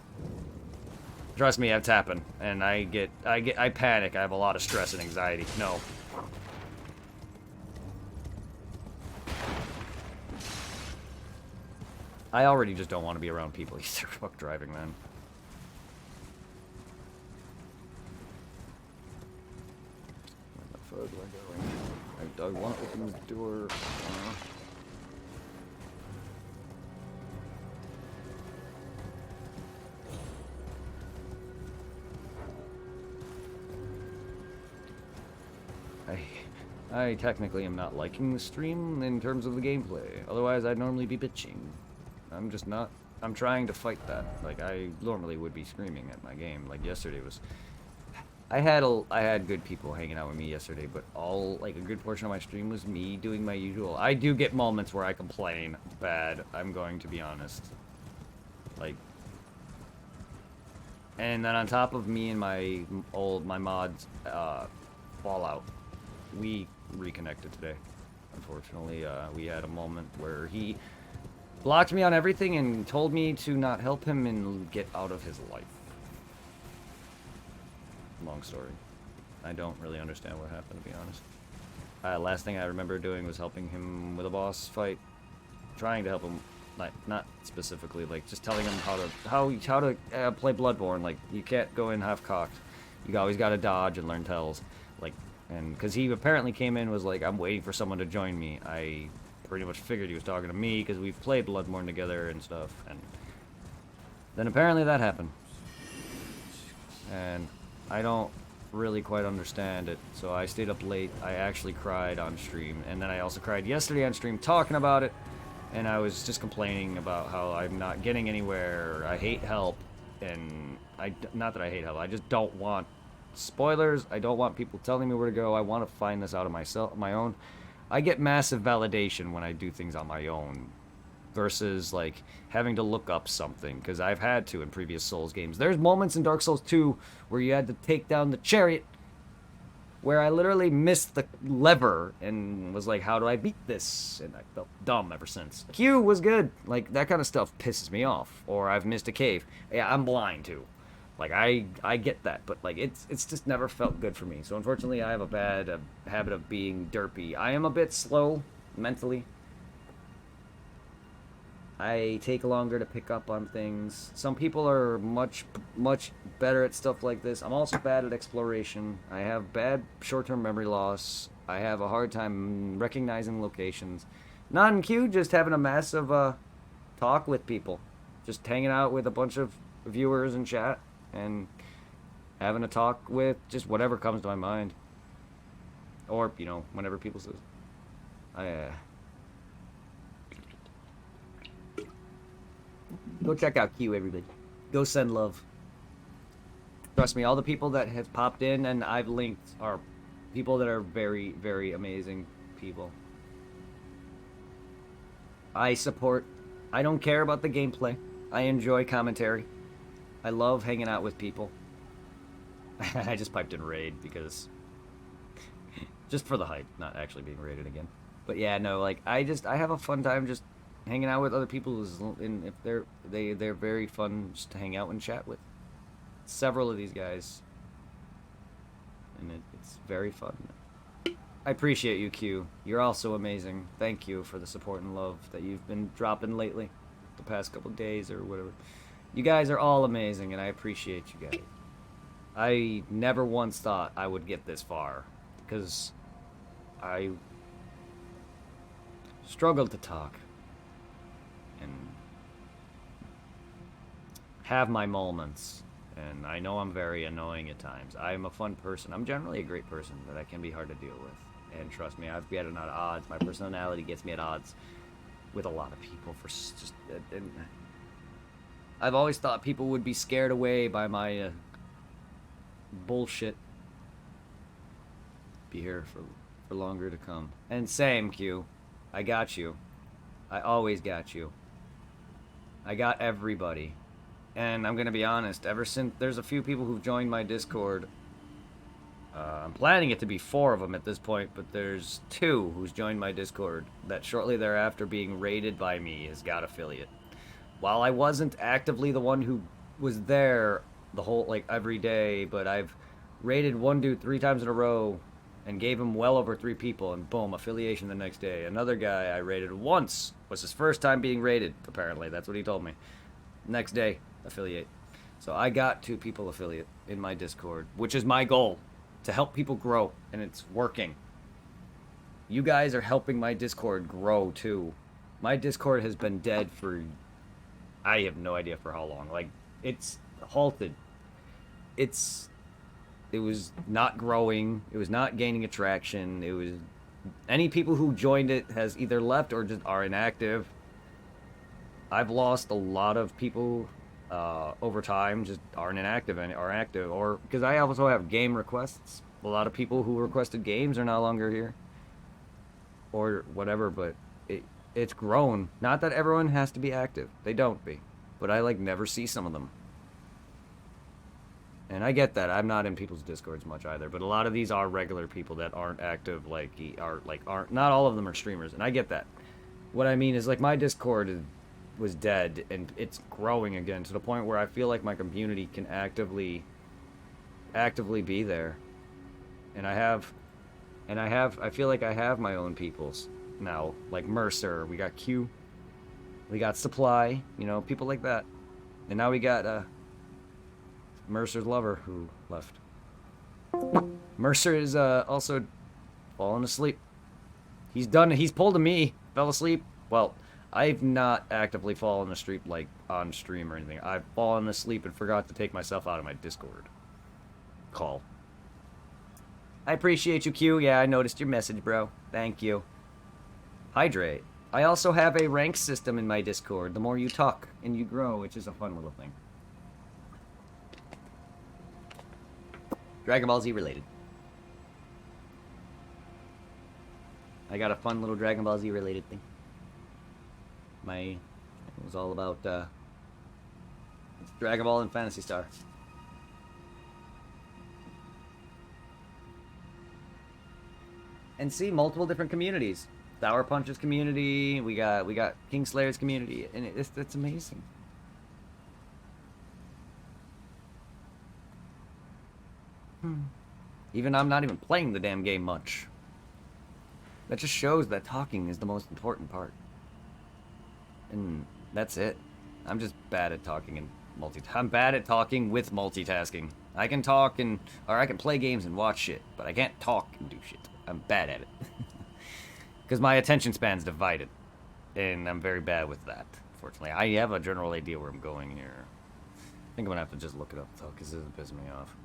Trust me, that's happened, and I panic. I have a lot of stress and anxiety. No. I already just don't want to be around people either. Fuck driving, man. Where the fuck am I going? I want to open this door. I technically am not liking the stream in terms of the gameplay. Otherwise, I'd normally be bitching. I'm just not. I'm trying to fight that. Like, I normally would be screaming at my game. Like, yesterday was... I had good people hanging out with me yesterday, but a good portion of my stream was me doing my usual. I do get moments where I complain bad, I'm going to be honest. Like... And then on top of me and my mods, Fallout, we reconnected today. Unfortunately, we had a moment where he blocked me on everything and told me to not help him and get out of his life. Long story. I don't really understand what happened, to be honest. Last thing I remember doing was helping him with a boss fight. Trying to help him, like, not specifically, like, just telling him how to play Bloodborne. Like, you can't go in half-cocked. You always gotta dodge and learn tells. Like, and because he apparently came in and was like, I'm waiting for someone to join me. I pretty much figured he was talking to me because we've played Bloodborne together and stuff. And then apparently that happened. And I don't really quite understand it, so I stayed up late. I actually cried on stream, and then I also cried yesterday on stream talking about it, and I was just complaining about how I'm not getting anywhere, I hate help, And not that I hate Halo, I just don't want spoilers. I don't want people telling me where to go. I want to find this out of my own. I get massive validation when I do things on my own versus like having to look up something because I've had to in previous Souls games. There's moments in Dark Souls 2 where you had to take down the chariot where I literally missed the lever and was like, how do I beat this? And I felt dumb ever since. Q was good. Like, that kind of stuff pisses me off. Or I've missed a cave. Yeah, I'm blind, too. Like, I get that, but, like, it's just never felt good for me. So, unfortunately, I have a bad habit of being derpy. I am a bit slow, mentally. I take longer to pick up on things. Some people are much better at stuff like this. I'm also bad at exploration. I have bad short-term memory loss. I have a hard time recognizing locations. Not in Q, just having a massive talk with people. Just hanging out with a bunch of viewers in chat and having a talk with just whatever comes to my mind. Or, you know, whenever people say, Go check out Q, everybody. Go send love. Trust me, all the people that have popped in and I've linked are people that are very, very amazing people. I don't care about the gameplay. I enjoy commentary. I love hanging out with people. I just piped in raid because... just for the hype, not actually being raided again. But yeah, no, like, I have a fun time just hanging out with other people, and if they're very fun just to hang out and chat with. Several of these guys, and it's very fun. I appreciate you, Q. You're also amazing. Thank you for the support and love that you've been dropping lately, the past couple days or whatever. You guys are all amazing, and I appreciate you guys. I never once thought I would get this far, because I struggled to talk and have my moments, and I know I'm very annoying at times. I'm a fun person. I'm generally a great person, but I can be hard to deal with. And trust me, I've been at odds. My personality gets me at odds with a lot of people for just... and I've always thought people would be scared away by my bullshit. Be here for longer to come. And same, Q. I got you. I always got you. I got everybody. And I'm gonna be honest, ever since there's a few people who've joined my Discord, I'm planning it to be 4 of them at this point, but there's 2 who's joined my Discord that shortly thereafter being raided by me has got affiliate. While I wasn't actively the one who was there the whole, like, every day, but I've raided one dude 3 times in a row and gave him well over 3 people, and boom, affiliation the next day. Another guy I raided once, was his first time being raided, apparently. That's what he told me. Next day, affiliate. So I got 2 people affiliate in my Discord, which is my goal, to help people grow, and it's working. You guys are helping my Discord grow, too. My Discord has been dead for... I have no idea for how long. Like, it's halted. It was not growing. It was not gaining attraction. It was... Any people who joined it has either left or just are inactive. I've lost a lot of people over time, just aren't inactive and are active. Or because I also have game requests. A lot of people who requested games are no longer here. Or whatever, but it's grown. Not that everyone has to be active. They don't be. But I, like, never see some of them. And I get that. I'm not in people's Discords much either. But a lot of these are regular people that aren't active, aren't... Not all of them are streamers, and I get that. What I mean is, like, my Discord was dead, and it's growing again to the point where I feel like my community can actively be there. And I feel like I have my own peoples now, like Mercer, we got Q, we got Supply, you know, people like that. And now we got Mercer's lover who left. Mercer is also falling asleep. He's pulled a me, fell asleep. Well, I've not actively fallen asleep, like, on stream or anything. I've fallen asleep and forgot to take myself out of my Discord call. I appreciate you, Q. Yeah, I noticed your message, bro. Thank you. Hydrate. I also have a rank system in my Discord. The more you talk and you grow, which is a fun little thing. Dragon Ball Z related. I got a fun little Dragon Ball Z related thing. It was all about Dragon Ball and Phantasy Star. And see, multiple different communities. Sour Punch's community, we got Kingslayer's community, and it's amazing. Even I'm not even playing the damn game much. That just shows that talking is the most important part. And that's it. I'm just bad at talking and I'm bad at talking with multitasking. I can talk or I can play games and watch shit, but I can't talk and do shit. I'm bad at it. Because my attention span's divided. And I'm very bad with that, unfortunately. I have a general idea where I'm going here. I think I'm gonna have to just look it up, though, because this is pissing me off.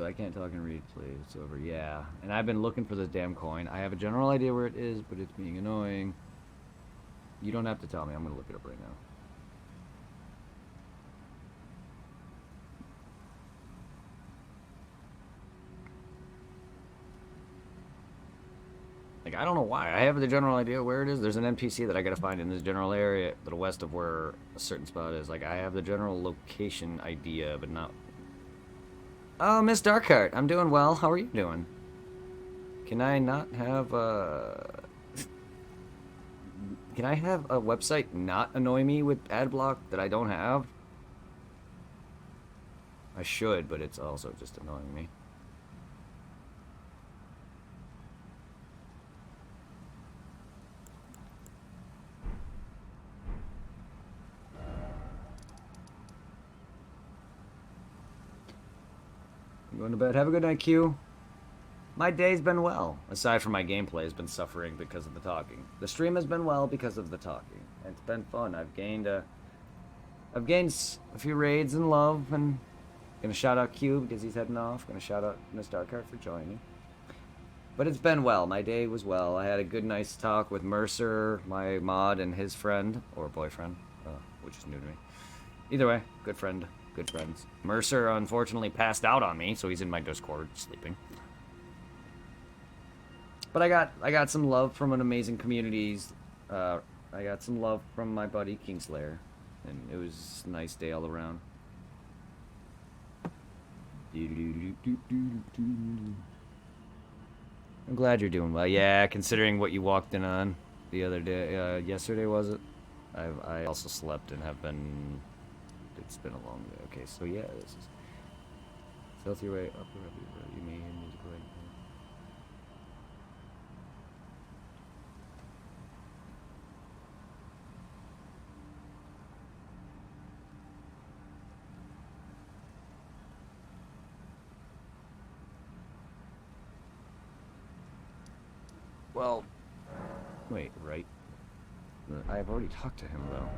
I can't talk and read, please. It's over. Yeah. And I've been looking for this damn coin. I have a general idea where it is, but it's being annoying. You don't have to tell me. I'm going to look it up right now. Like, I don't know why. I have the general idea where it is. There's an NPC that I gotta find in this general area to the west of where a certain spot is. Like, I have the general location idea, but not... Oh, Miss Darkheart, I'm doing well. How are you doing? Can I not have Can I have a website not annoy me with ad block that I don't have? I should, but it's also just annoying me. I'm going to bed. Have a good night, Q. My day's been well. Aside from my gameplay has been suffering because of the talking. The stream has been well because of the talking. It's been fun. I've gained a few raids in love, and gonna shout out Q because he's heading off. Gonna shout out Miss Darkheart for joining. But it's been well. My day was well. I had a good, nice talk with Mercer, my mod, and his friend or boyfriend, which is new to me. Either way, good friend. Good friends. Mercer unfortunately passed out on me, so he's in my Discord sleeping. But I got some love from an amazing communities. I got some love from my buddy Kingslayer, and it was a nice day all around. I'm glad you're doing well. Yeah, considering what you walked in on the other day, yesterday was it? I also slept and have been. It's been a long day. Okay, so yeah, this is stealth your way up. You may need to go ahead. Well, wait, right? I've already talked to him though.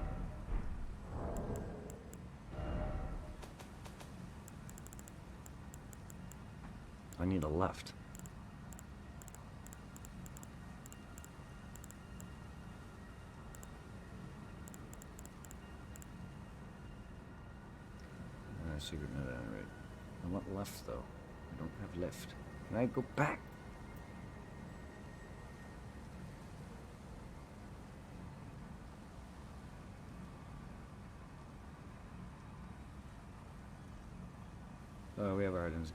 I need a left. Secret note right. I want left though. I don't have left. Can I go back? Oh, we have our items.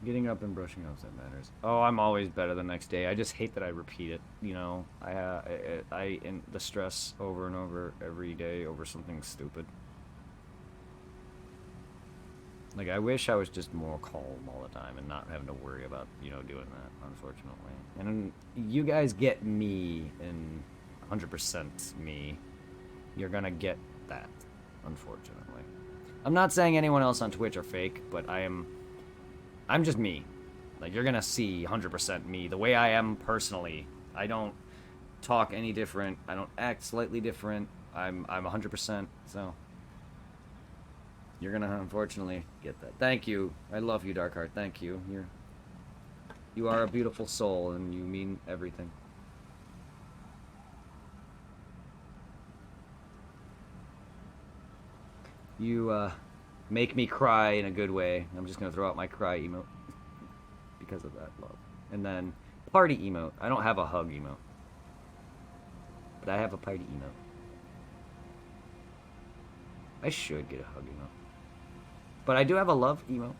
Getting up and brushing off, that matters. Oh, I'm always better the next day. I just hate that I repeat it. You know, I in the stress over and over every day over something stupid. Like, I wish I was just more calm all the time and not having to worry about, you know, doing that, unfortunately. And you guys get me in 100% me. You're gonna get that, unfortunately. I'm not saying anyone else on Twitch are fake, but I'm just me. Like, you're gonna see 100% me, the way I am personally. I don't talk any different. I don't act slightly different. I'm 100%, so... You're gonna unfortunately get that. Thank you. I love you, Darkheart. Thank you. You are a beautiful soul, and you mean everything. You make me cry in a good way. I'm just gonna throw out my cry emote because of that love. And then party emote. I don't have a hug emote, but I have a party emote. I should get a hug emote. But I do have a love emote.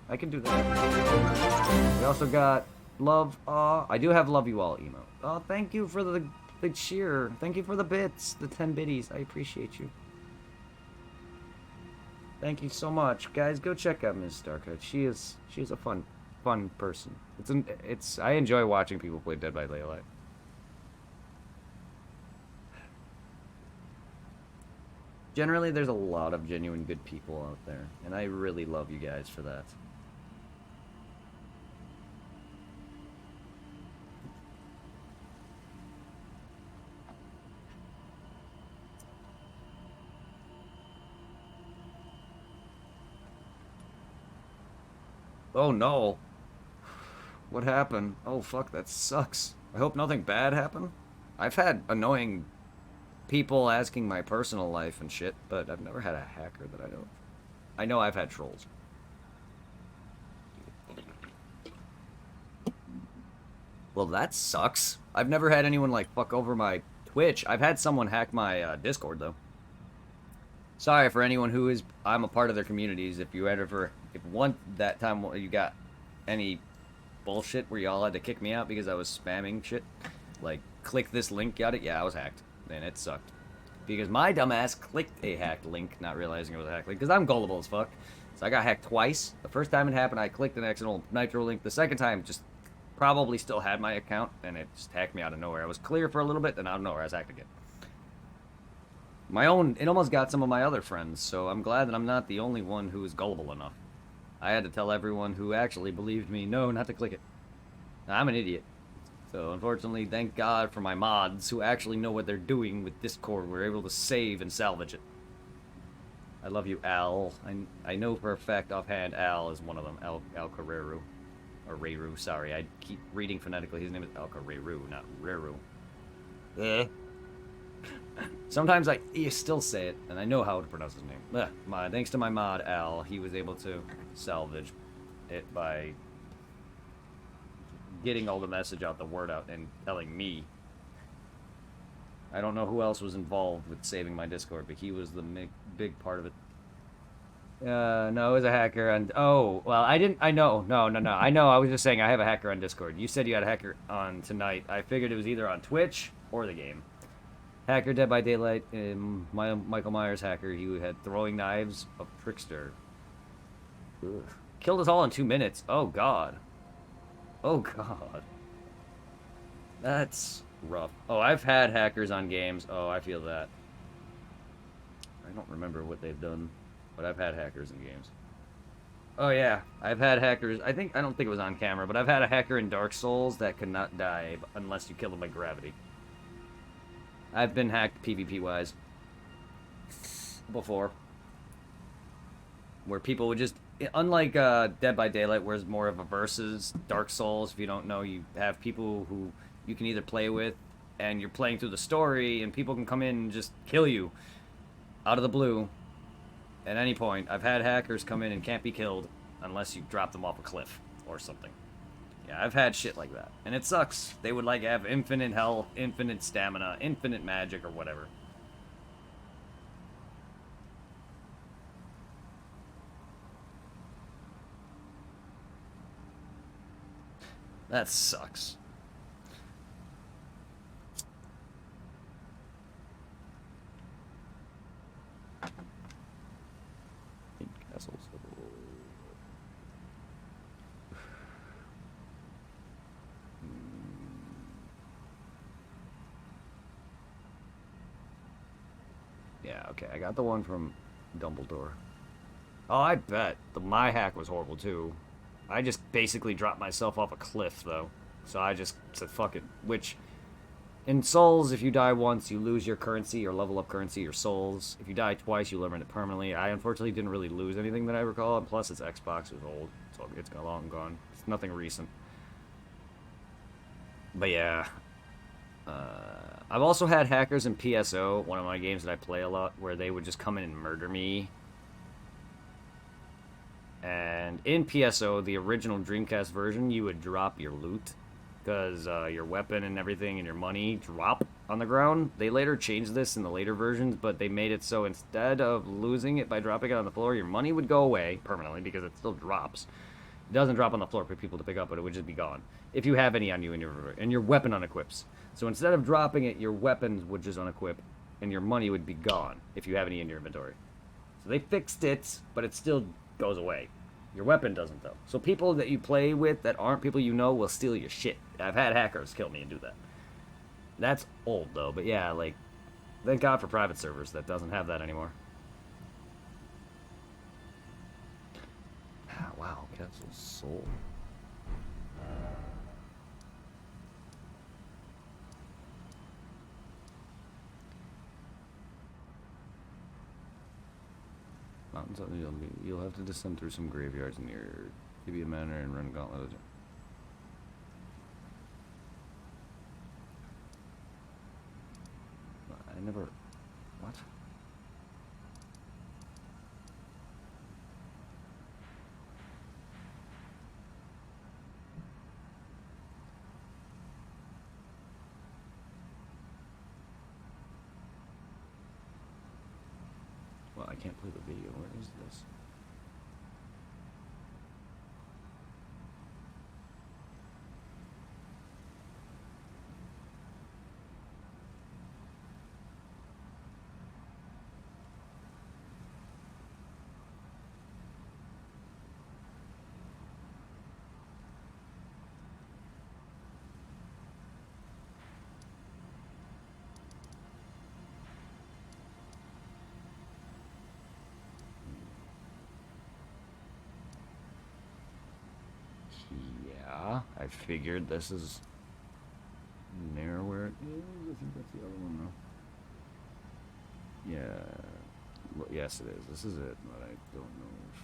I can do that. We also got love. I do have love you all emote. Oh, thank you for the cheer. Thank you for the bits, the 10 biddies. I appreciate you. Thank you so much, guys. Go check out Ms. Starkheart. She is a fun person. I enjoy watching people play Dead by Daylight. Generally, there's a lot of genuine good people out there, and I really love you guys for that. Oh no! What happened? Oh fuck, that sucks. I hope nothing bad happened. I've had annoying people asking my personal life and shit, but I've never had a hacker that I know of. I know I've had trolls. Well, that sucks. I've never had anyone, like, fuck over my Twitch. I've had someone hack my Discord, though. Sorry for anyone who is... I'm a part of their communities. If you ever... If one... That time you got any bullshit where y'all had to kick me out because I was spamming shit, like, click this link, got it? Yeah, I was hacked. And it sucked. Because my dumbass clicked a hacked link, not realizing it was a hacked link, because I'm gullible as fuck. So I got hacked twice. The first time it happened, I clicked an accidental Nitro link. The second time, just probably still had my account, and it just hacked me out of nowhere. I was clear for a little bit, then out of nowhere, I was hacked again. It almost got some of my other friends, so I'm glad that I'm not the only one who is gullible enough. I had to tell everyone who actually believed me, no, not to click it. I'm an idiot. So, unfortunately, thank God for my mods who actually know what they're doing with Discord. We're able to save and salvage it. I love you, Al. I know for a fact offhand Al is one of them. Al Carreru. Or Reru, sorry. I keep reading phonetically. His name is Al Carreru, not Reru. Sometimes you still say it, and I know how to pronounce his name. Thanks to my mod, Al, he was able to salvage it by getting all the message out, the word out, and telling me. I don't know who else was involved with saving my Discord, but he was the big part of it. No, it was a hacker, and oh, well, I didn't. I know, no. I know. I was just saying I have a hacker on Discord. You said you had a hacker on tonight. I figured it was either on Twitch or the game. Hacker, Dead by Daylight, Michael Myers hacker. He had throwing knives of Trickster. Ugh. Killed us all in 2 minutes. Oh god. Oh god. That's rough. Oh, I've had hackers on games. Oh, I feel that. I don't remember what they've done, but I've had hackers in games. Oh yeah, I've had hackers. I don't think it was on camera, but I've had a hacker in Dark Souls that could not die unless you kill them by gravity. I've been hacked PvP-wise before, where people would just, unlike Dead by Daylight, where it's more of a versus, Dark Souls, if you don't know, you have people who you can either play with, and you're playing through the story, and people can come in and just kill you out of the blue at any point. I've had hackers come in and can't be killed unless you drop them off a cliff or something. Yeah, I've had shit like that. And it sucks. They would like have infinite health, infinite stamina, infinite magic, or whatever. That sucks. Castles. Yeah, okay, I got the one from Dumbledore. Oh, I bet my hack was horrible too. I just basically dropped myself off a cliff though, so I just said fuck it. Which in Souls, if you die once, you lose your currency, your level up currency, your souls. If you die twice, you learn it permanently. I unfortunately didn't really lose anything that I recall, and plus it's Xbox, it's old, so it's long gone. It's nothing recent. But yeah, I've also had hackers in PSO, one of my games that I play a lot, where they would just come in and murder me. And in PSO, the original Dreamcast version, you would drop your loot because your weapon and everything and your money drop on the ground. They later changed this in the later versions, but they made it so instead of losing it by dropping it on the floor, your money would go away permanently because it still drops. It doesn't drop on the floor for people to pick up, but it would just be gone if you have any on you and your weapon unequips. So instead of dropping it, your weapons would just unequip, and your money would be gone if you have any in your inventory. So they fixed it, but it still goes away. Your weapon doesn't, though. So people that you play with that aren't people you know will steal your shit. I've had hackers kill me and do that. That's old, though. But yeah, like, thank God for private servers that doesn't have that anymore. Ah, wow, Castle Soul. Mountains, you'll have to descend through some graveyards near Tibia Manor and run gauntlet. I never... What? Well, I can't play the video. Where is this? Yeah, I figured this is near where it is. I think that's the other one, though. Yeah. Well, yes, it is. This is it, but I don't know if...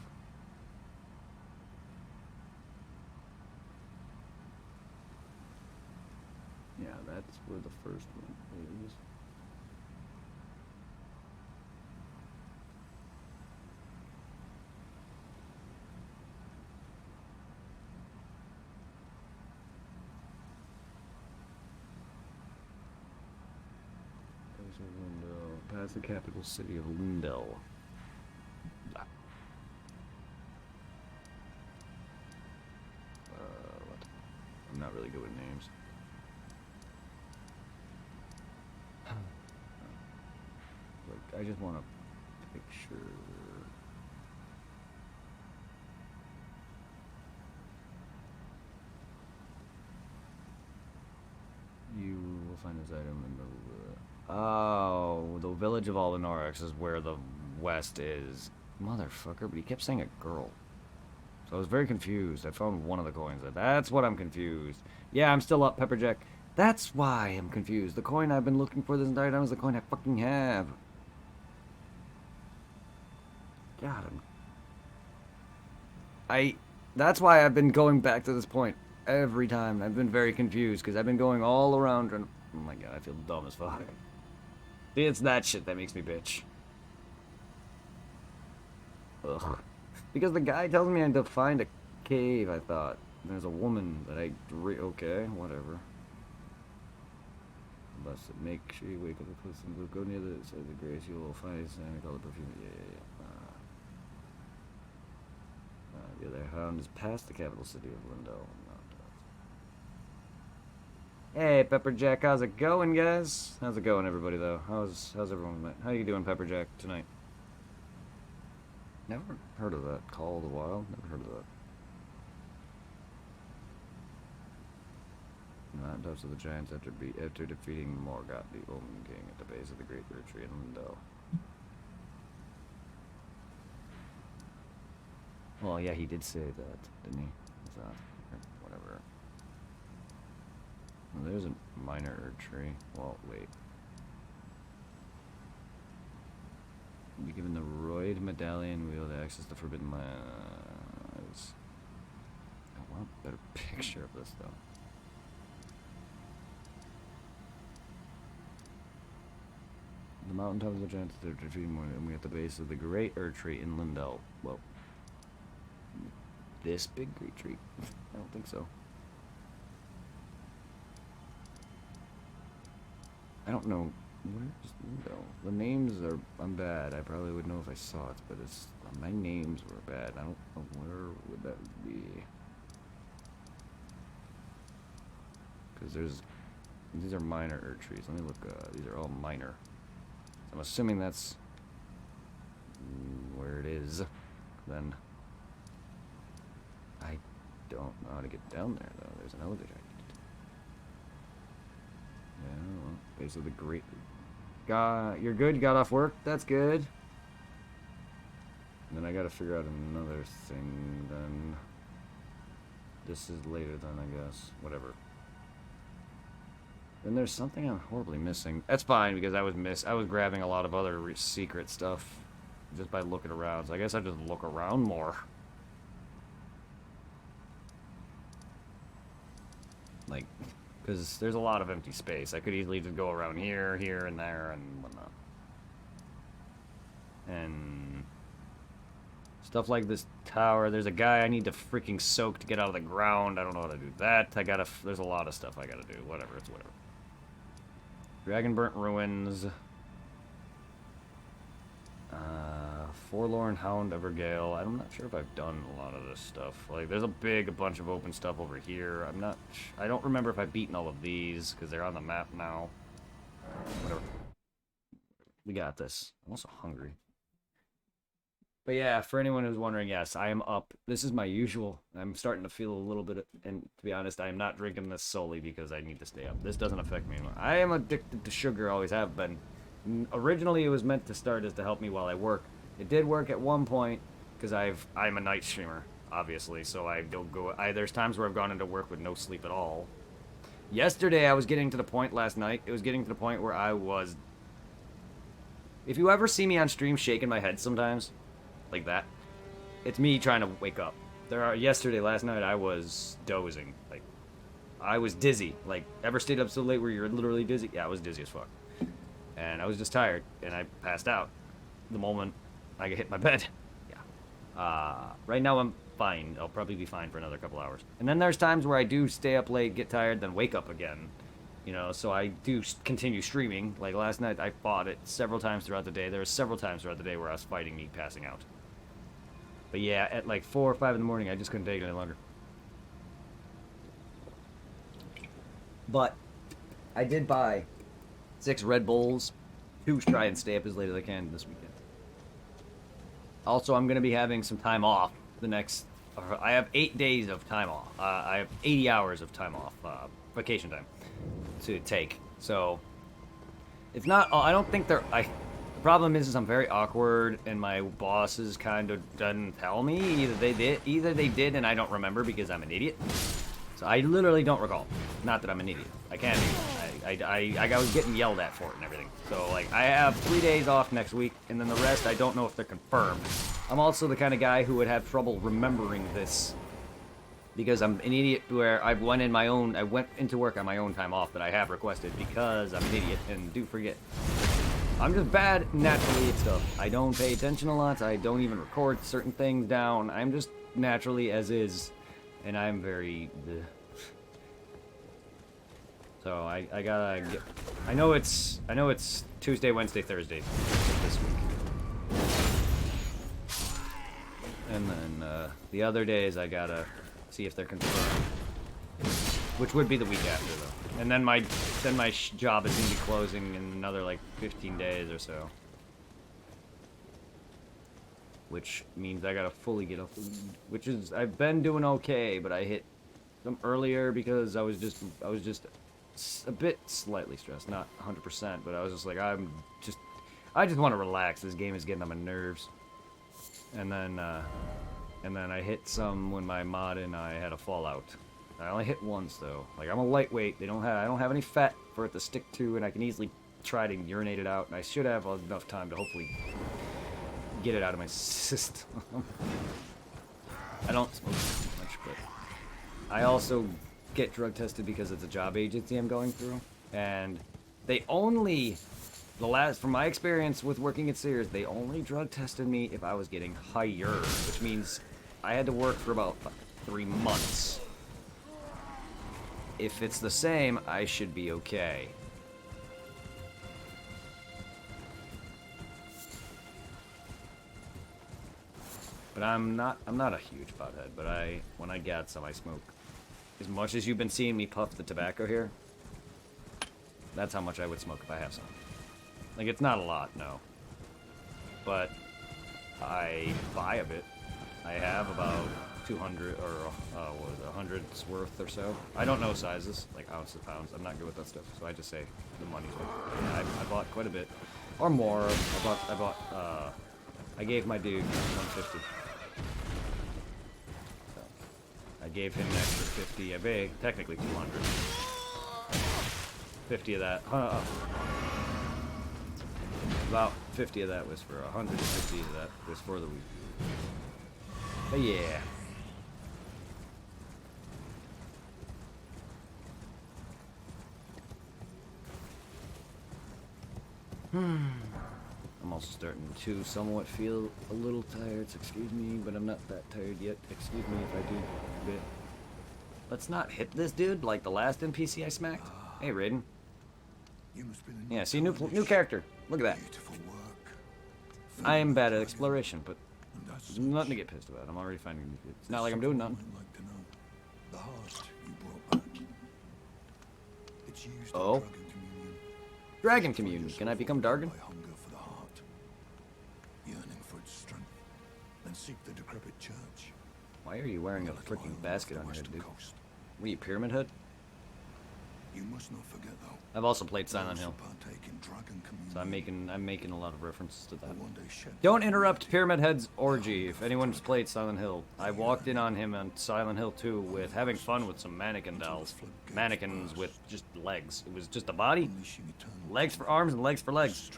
Yeah, that's where the first one is. Past the capital city of Lindell. What? I'm not really good with names. Like, I just want a picture. You will find this item in the... Oh, the village of Aldenorex is where the west is. Motherfucker, but he kept saying a girl. So I was very confused. I found one of the coins. That's what I'm confused. Yeah, I'm still up, Pepperjack. That's why I'm confused. The coin I've been looking for this entire time is the coin I fucking have. God, that's why I've been going back to this point every time. I've been very confused because I've been going all around trying to... Oh my god, I feel dumb as fuck. See, it's that shit that makes me bitch. Ugh. Because the guy tells me I need to find a cave, I thought. There's a woman that okay, whatever. Busted. Make sure you wake up and put some go near the side of the grace. You will find Santa called the perfume. Yeah. The other hound is past the capital city of Lindell. Hey, Pepperjack, how's it going, guys? How's it going, everybody, though? How's everyone? How you doing, Pepperjack, tonight? Never heard of that. Call of the Wild? Never heard of that. Laptops of the Giants after defeating Morgoth, the Omen King, at the base of the Great River Tree in Lindell. Well, yeah, he did say that, didn't he? I thought, or whatever. Well, there's a minor Erd tree. Well, wait. Be given the Royd medallion, we will access the Forbidden Lands. I want a better picture of this, though. The mountaintops of giants are defeated more, and we at the base of the Great Erd Tree in Lindell. Well, this big great tree? I don't think so. I don't know. Where's Lindell? The names are... I'm bad. I probably would know if I saw it, but it's... My names were bad. I don't know where would that be. Because there's... These are minor Erd trees. Let me look. These are all minor. I'm assuming that's... where it is. Then... I don't know how to get down there, though. There's an elevator. Yeah, well, base of the great... You're good? You got off work? That's good. And then I gotta figure out another thing, then... This is later then, I guess. Whatever. Then there's something I'm horribly missing. That's fine, because I was grabbing a lot of other secret stuff just by looking around. So I guess I just look around more. Like, because there's a lot of empty space. I could easily just go around here, here, and there, and whatnot. And stuff like this tower. There's a guy I need to freaking soak to get out of the ground. I don't know how to do that. There's a lot of stuff I gotta do. Whatever, it's whatever. Dragonburnt Ruins. Forlorn Hound Evergale. I'm not sure if I've done a lot of this stuff. Like, there's a bunch of open stuff over here. I don't remember if I've beaten all of these, because they're on the map now. Whatever. We got this. I'm also hungry. But yeah, for anyone who's wondering, yes, I am up. This is my usual. I'm starting to feel a little bit, and to be honest, I am not drinking this solely because I need to stay up. This doesn't affect me anymore. I am addicted to sugar, always have been. Originally, it was meant to start as to help me while I work. It did work at one point, because I'm a night streamer, obviously, so I don't go... there's times where I've gone into work with no sleep at all. Yesterday, I was getting to the point last night, it was getting to the point where I was... If you ever see me on stream shaking my head sometimes, like that, it's me trying to wake up. Last night, I was dozing. Like, I was dizzy. Like, ever stayed up so late where you're literally dizzy? Yeah, I was dizzy as fuck. And I was just tired, and I passed out the moment I hit my bed. Yeah. Right now I'm fine. I'll probably be fine for another couple hours. And then there's times where I do stay up late, get tired, then wake up again. You know, so I do continue streaming. Like last night, I fought it several times throughout the day. There were several times throughout the day where I was fighting me passing out. But yeah, at like 4 or 5 in the morning, I just couldn't take it any longer. But I did buy 6 Red Bulls to try and stay up as late as I can this weekend. Also, I'm going to be having some time off the next... I have 8 days of time off. I have 80 hours of time off, vacation time, to take. So, it's not... I don't think they're... The problem is I'm very awkward, and my bosses kind of didn't tell me. Either they did, and I don't remember because I'm an idiot. So I literally don't recall. Not that I'm an idiot. I can't be. I was getting yelled at for it and everything. So, like, I have 3 days off next week, and then the rest, I don't know if they're confirmed. I'm also the kind of guy who would have trouble remembering this, because I'm an idiot where I went into work on my own time off that I have requested because I'm an idiot and do forget. I'm just bad naturally at stuff. I don't pay attention a lot. I don't even record certain things down. I'm just naturally as is, and I'm very... So I gotta get... I know it's Tuesday, Wednesday, Thursday this week. And then the other days I gotta see if they're confirmed. Which would be the week after though. And then my job is gonna be closing in another like 15 days or so. Which means I gotta fully get up. Which is, I've been doing okay, but I hit them earlier because I was just a bit slightly stressed, not 100%, but I was just like, I just want to relax. This game is getting on my nerves. And then And then I hit some when my mod and I had a fallout. I only hit once though. Like I'm a lightweight. I don't have any fat for it to stick to, and I can easily try to urinate it out. And I should have enough time to hopefully get it out of my system. I don't smoke too much, but I also get drug tested because it's a job agency I'm going through, and they only from my experience with working at Sears, they only drug tested me if I was getting hired, which means I had to work for about 3 months. If it's the same, I should be okay. But I'm not a huge pothead, but when I get some, I smoke. As much as you've been seeing me puff the tobacco here, that's how much I would smoke if I have some. Like, it's not a lot, no. But I buy a bit. I have about 200 or 100's worth or so. I don't know sizes, like ounces, pounds. I'm not good with that stuff, so I just say the money's worth. Yeah, I bought quite a bit, or more. I gave my dude 150. So I gave him an extra 50. I paid technically 200. 50 of that. About 50 of that was for 150 of that was for the week. But yeah. I'm also starting to somewhat feel a little tired, so excuse me, but I'm not that tired yet. Excuse me if I do a bit. Let's not hit this dude like the last NPC I smacked. Hey, Raiden. Yeah, see, new character. Look at that. I am bad at exploration, but nothing to get pissed about. I'm already finding new kids. It's not like I'm doing nothing. Oh. Dragon Communion. Can I become Dargon? Why are you wearing a freaking basket on your head, dude? Were you Pyramid Head? You must not forget, though. I've also played Silent Hill, so I'm making a lot of references to that. Don't interrupt Pyramid Head's orgy. If anyone's played Silent Hill, I walked in on him on Silent Hill 2 with having fun with some mannequin dolls, mannequins with just legs. It was just a body, legs for arms and legs for legs.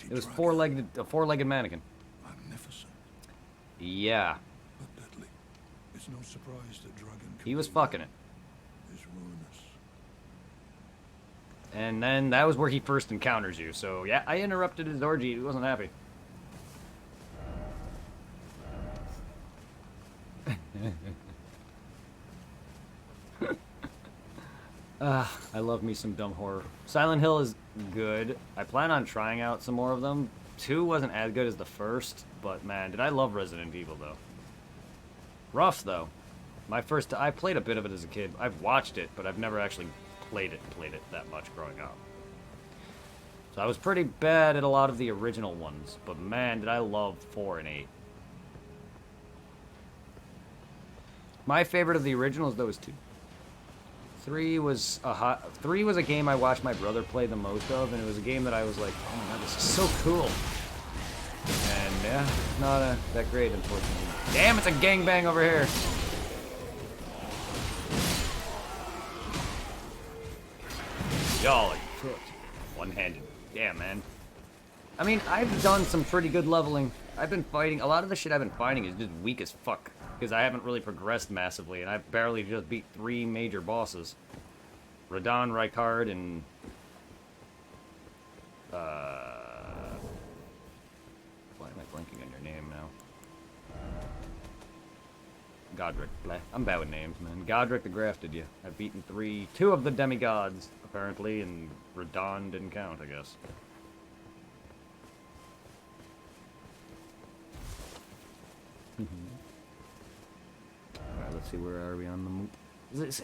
It was a four-legged mannequin. Magnificent. Yeah. But deadly. It's no surprise that dragon. He was fucking it. Is ruinous. And then that was where he first encounters you. So yeah, I interrupted his orgy. He wasn't happy. I love me some dumb horror. Silent Hill is good. I plan on trying out some more of them. 2 wasn't as good as the first, but man, did I love Resident Evil though. Rough though. I played a bit of it as a kid. I've watched it, but I've never actually played it that much growing up. So I was pretty bad at a lot of the original ones, but man, did I love 4 and 8. My favorite of the originals though is 2. 3 was a game I watched my brother play the most of, and it was a game that I was like, oh my god, this is so cool. And yeah, it's not that great, unfortunately. Damn, it's a gangbang over here. Y'all are cooked. One-handed. Yeah, man. I mean, I've done some pretty good leveling. I've been fighting. A lot of the shit I've been fighting is just weak as fuck. Because I haven't really progressed massively, and I've barely just beat 3 major bosses. Radon, Rykard, and... Why am I blanking on your name now? Godric. Bleh. I'm bad with names, man. Godric the Grafted, yeah. I've beaten 2 of the demigods, apparently, and Radon didn't count, I guess. Alright, let's see, where are we on the move?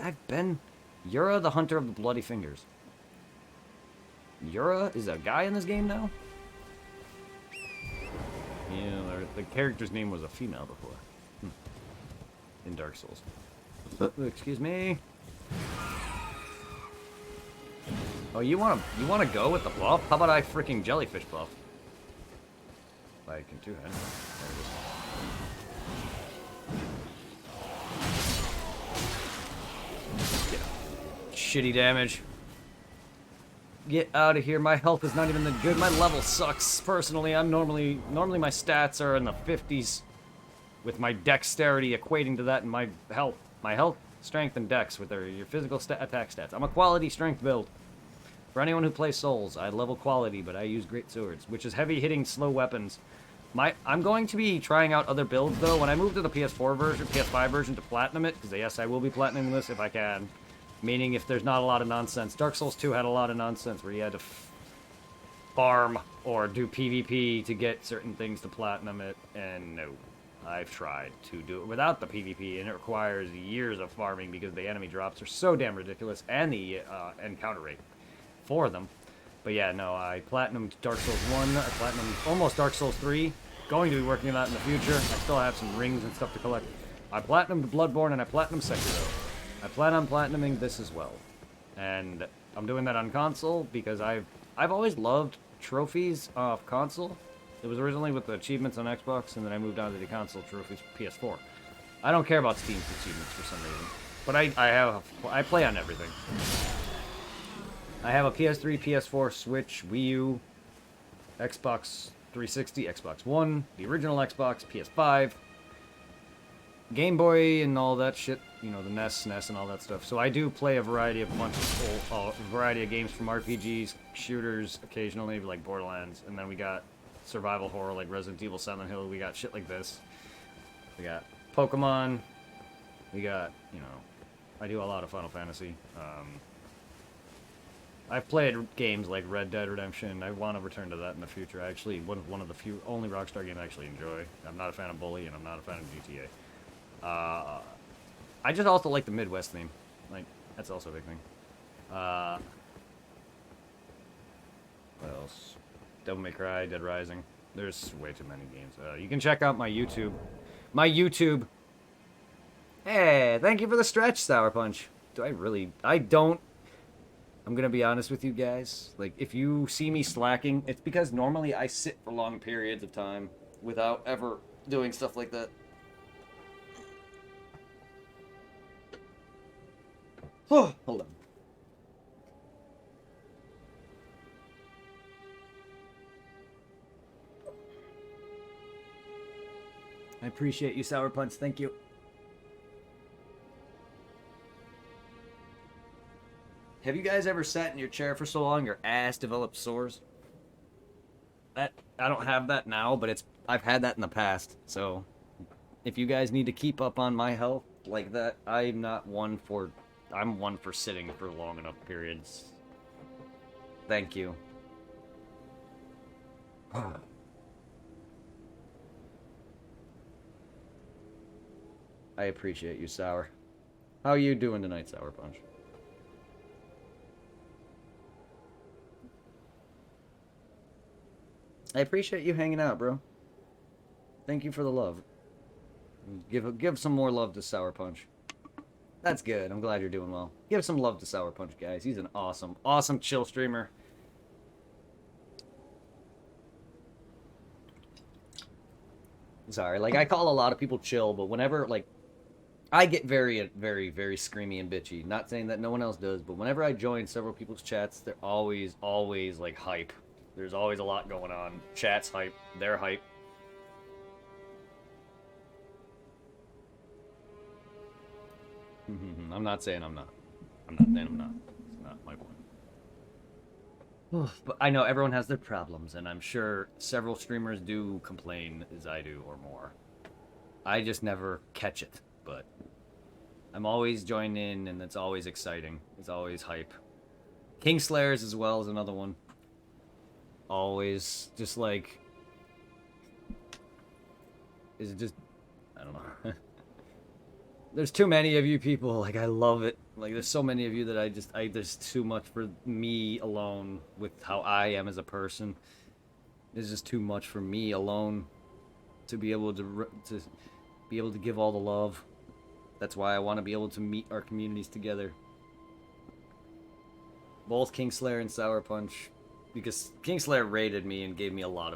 I've been... Yura, the Hunter of the Bloody Fingers. Yura is a guy in this game now? Yeah, the character's name was a female before. In Dark Souls. Excuse me. Oh, you wanna go with the buff? How about I freaking jellyfish buff? I can two-hand. There it is. Shitty damage. Get out of here. My health is not even that good. My level sucks. Personally, I'm normally my stats are in the 50s, with my dexterity equating to that, and my health, strength, and dex with your physical attack stats. I'm a quality strength build. For anyone who plays Souls, I level quality, but I use great swords, which is heavy hitting, slow weapons. I'm going to be trying out other builds though. When I move to the PS4 version, PS5 version to platinum it, because yes, I will be platinuming this if I can. Meaning if there's not a lot of nonsense. Dark Souls 2 had a lot of nonsense where you had to farm or do PvP to get certain things to platinum it, and no. I've tried to do it without the PvP, and it requires years of farming because the enemy drops are so damn ridiculous, and the encounter rate for them. But yeah, no, I platinumed Dark Souls 1, I platinumed almost Dark Souls 3, going to be working on that in the future. I still have some rings and stuff to collect. I platinumed Bloodborne, and I platinumed Sekiro. I plan on platinuming this as well. And I'm doing that on console because I've always loved trophies off console. It was originally with the achievements on Xbox, and then I moved on to the console trophies PS4. I don't care about Steam's achievements for some reason. But I play on everything. I have a PS3, PS4, Switch, Wii U, Xbox 360, Xbox One, the original Xbox, PS5, Game Boy, and all that shit. You know, the NES, SNES, and all that stuff. So I do play a variety of games, from RPGs, shooters, occasionally like Borderlands, and then we got survival horror like Resident Evil, Silent Hill. We got shit like this. We got Pokemon. We got, you know, I do a lot of Final Fantasy. I've played games like Red Dead Redemption. I want to return to that in the future. Actually, one of the few only Rockstar games I actually enjoy. I'm not a fan of Bully, and I'm not a fan of GTA. I just also like the Midwest theme. Like, that's also a big thing. What else? Devil May Cry, Dead Rising. There's way too many games. You can check out my YouTube. Hey, thank you for the stretch, Sour Punch. I don't. I'm gonna be honest with you guys. Like, if you see me slacking, it's because normally I sit for long periods of time without ever doing stuff like that. Oh, hold on. I appreciate you, Sour Punch. Thank you. Have you guys ever sat in your chair for so long your ass developed sores? I don't have that now, but I've had that in the past. So if you guys need to keep up on my health like that, I'm one for sitting for long enough periods. Thank you. I appreciate you, Sour. How are you doing tonight, Sour Punch? I appreciate you hanging out, bro. Thank you for the love. Give some more love to Sour Punch. That's good. I'm glad you're doing well. Give some love to Sour Punch, guys. He's an awesome, awesome chill streamer. Sorry, like, I call a lot of people chill, but whenever, like, I get very, very, very screamy and bitchy. Not saying that no one else does, but whenever I join several people's chats, they're always, like, hype. There's always a lot going on. Chat's hype. They're hype. I'm not saying I'm not. I'm not saying I'm not. It's not my point. But I know everyone has their problems, and I'm sure several streamers do complain as I do or more. I just never catch it, but I'm always joined in, and it's always exciting. It's always hype. Kingslayers as well is another one. Always just like... Is it just... I don't know. There's too many of you people, like, I love it. Like, there's so many of you that there's too much for me alone with how I am as a person. It's just too much for me alone to be able to give all the love. That's why I want to be able to meet our communities together. Both Kingslayer and Sour Punch, because Kingslayer raided me and gave me a lot of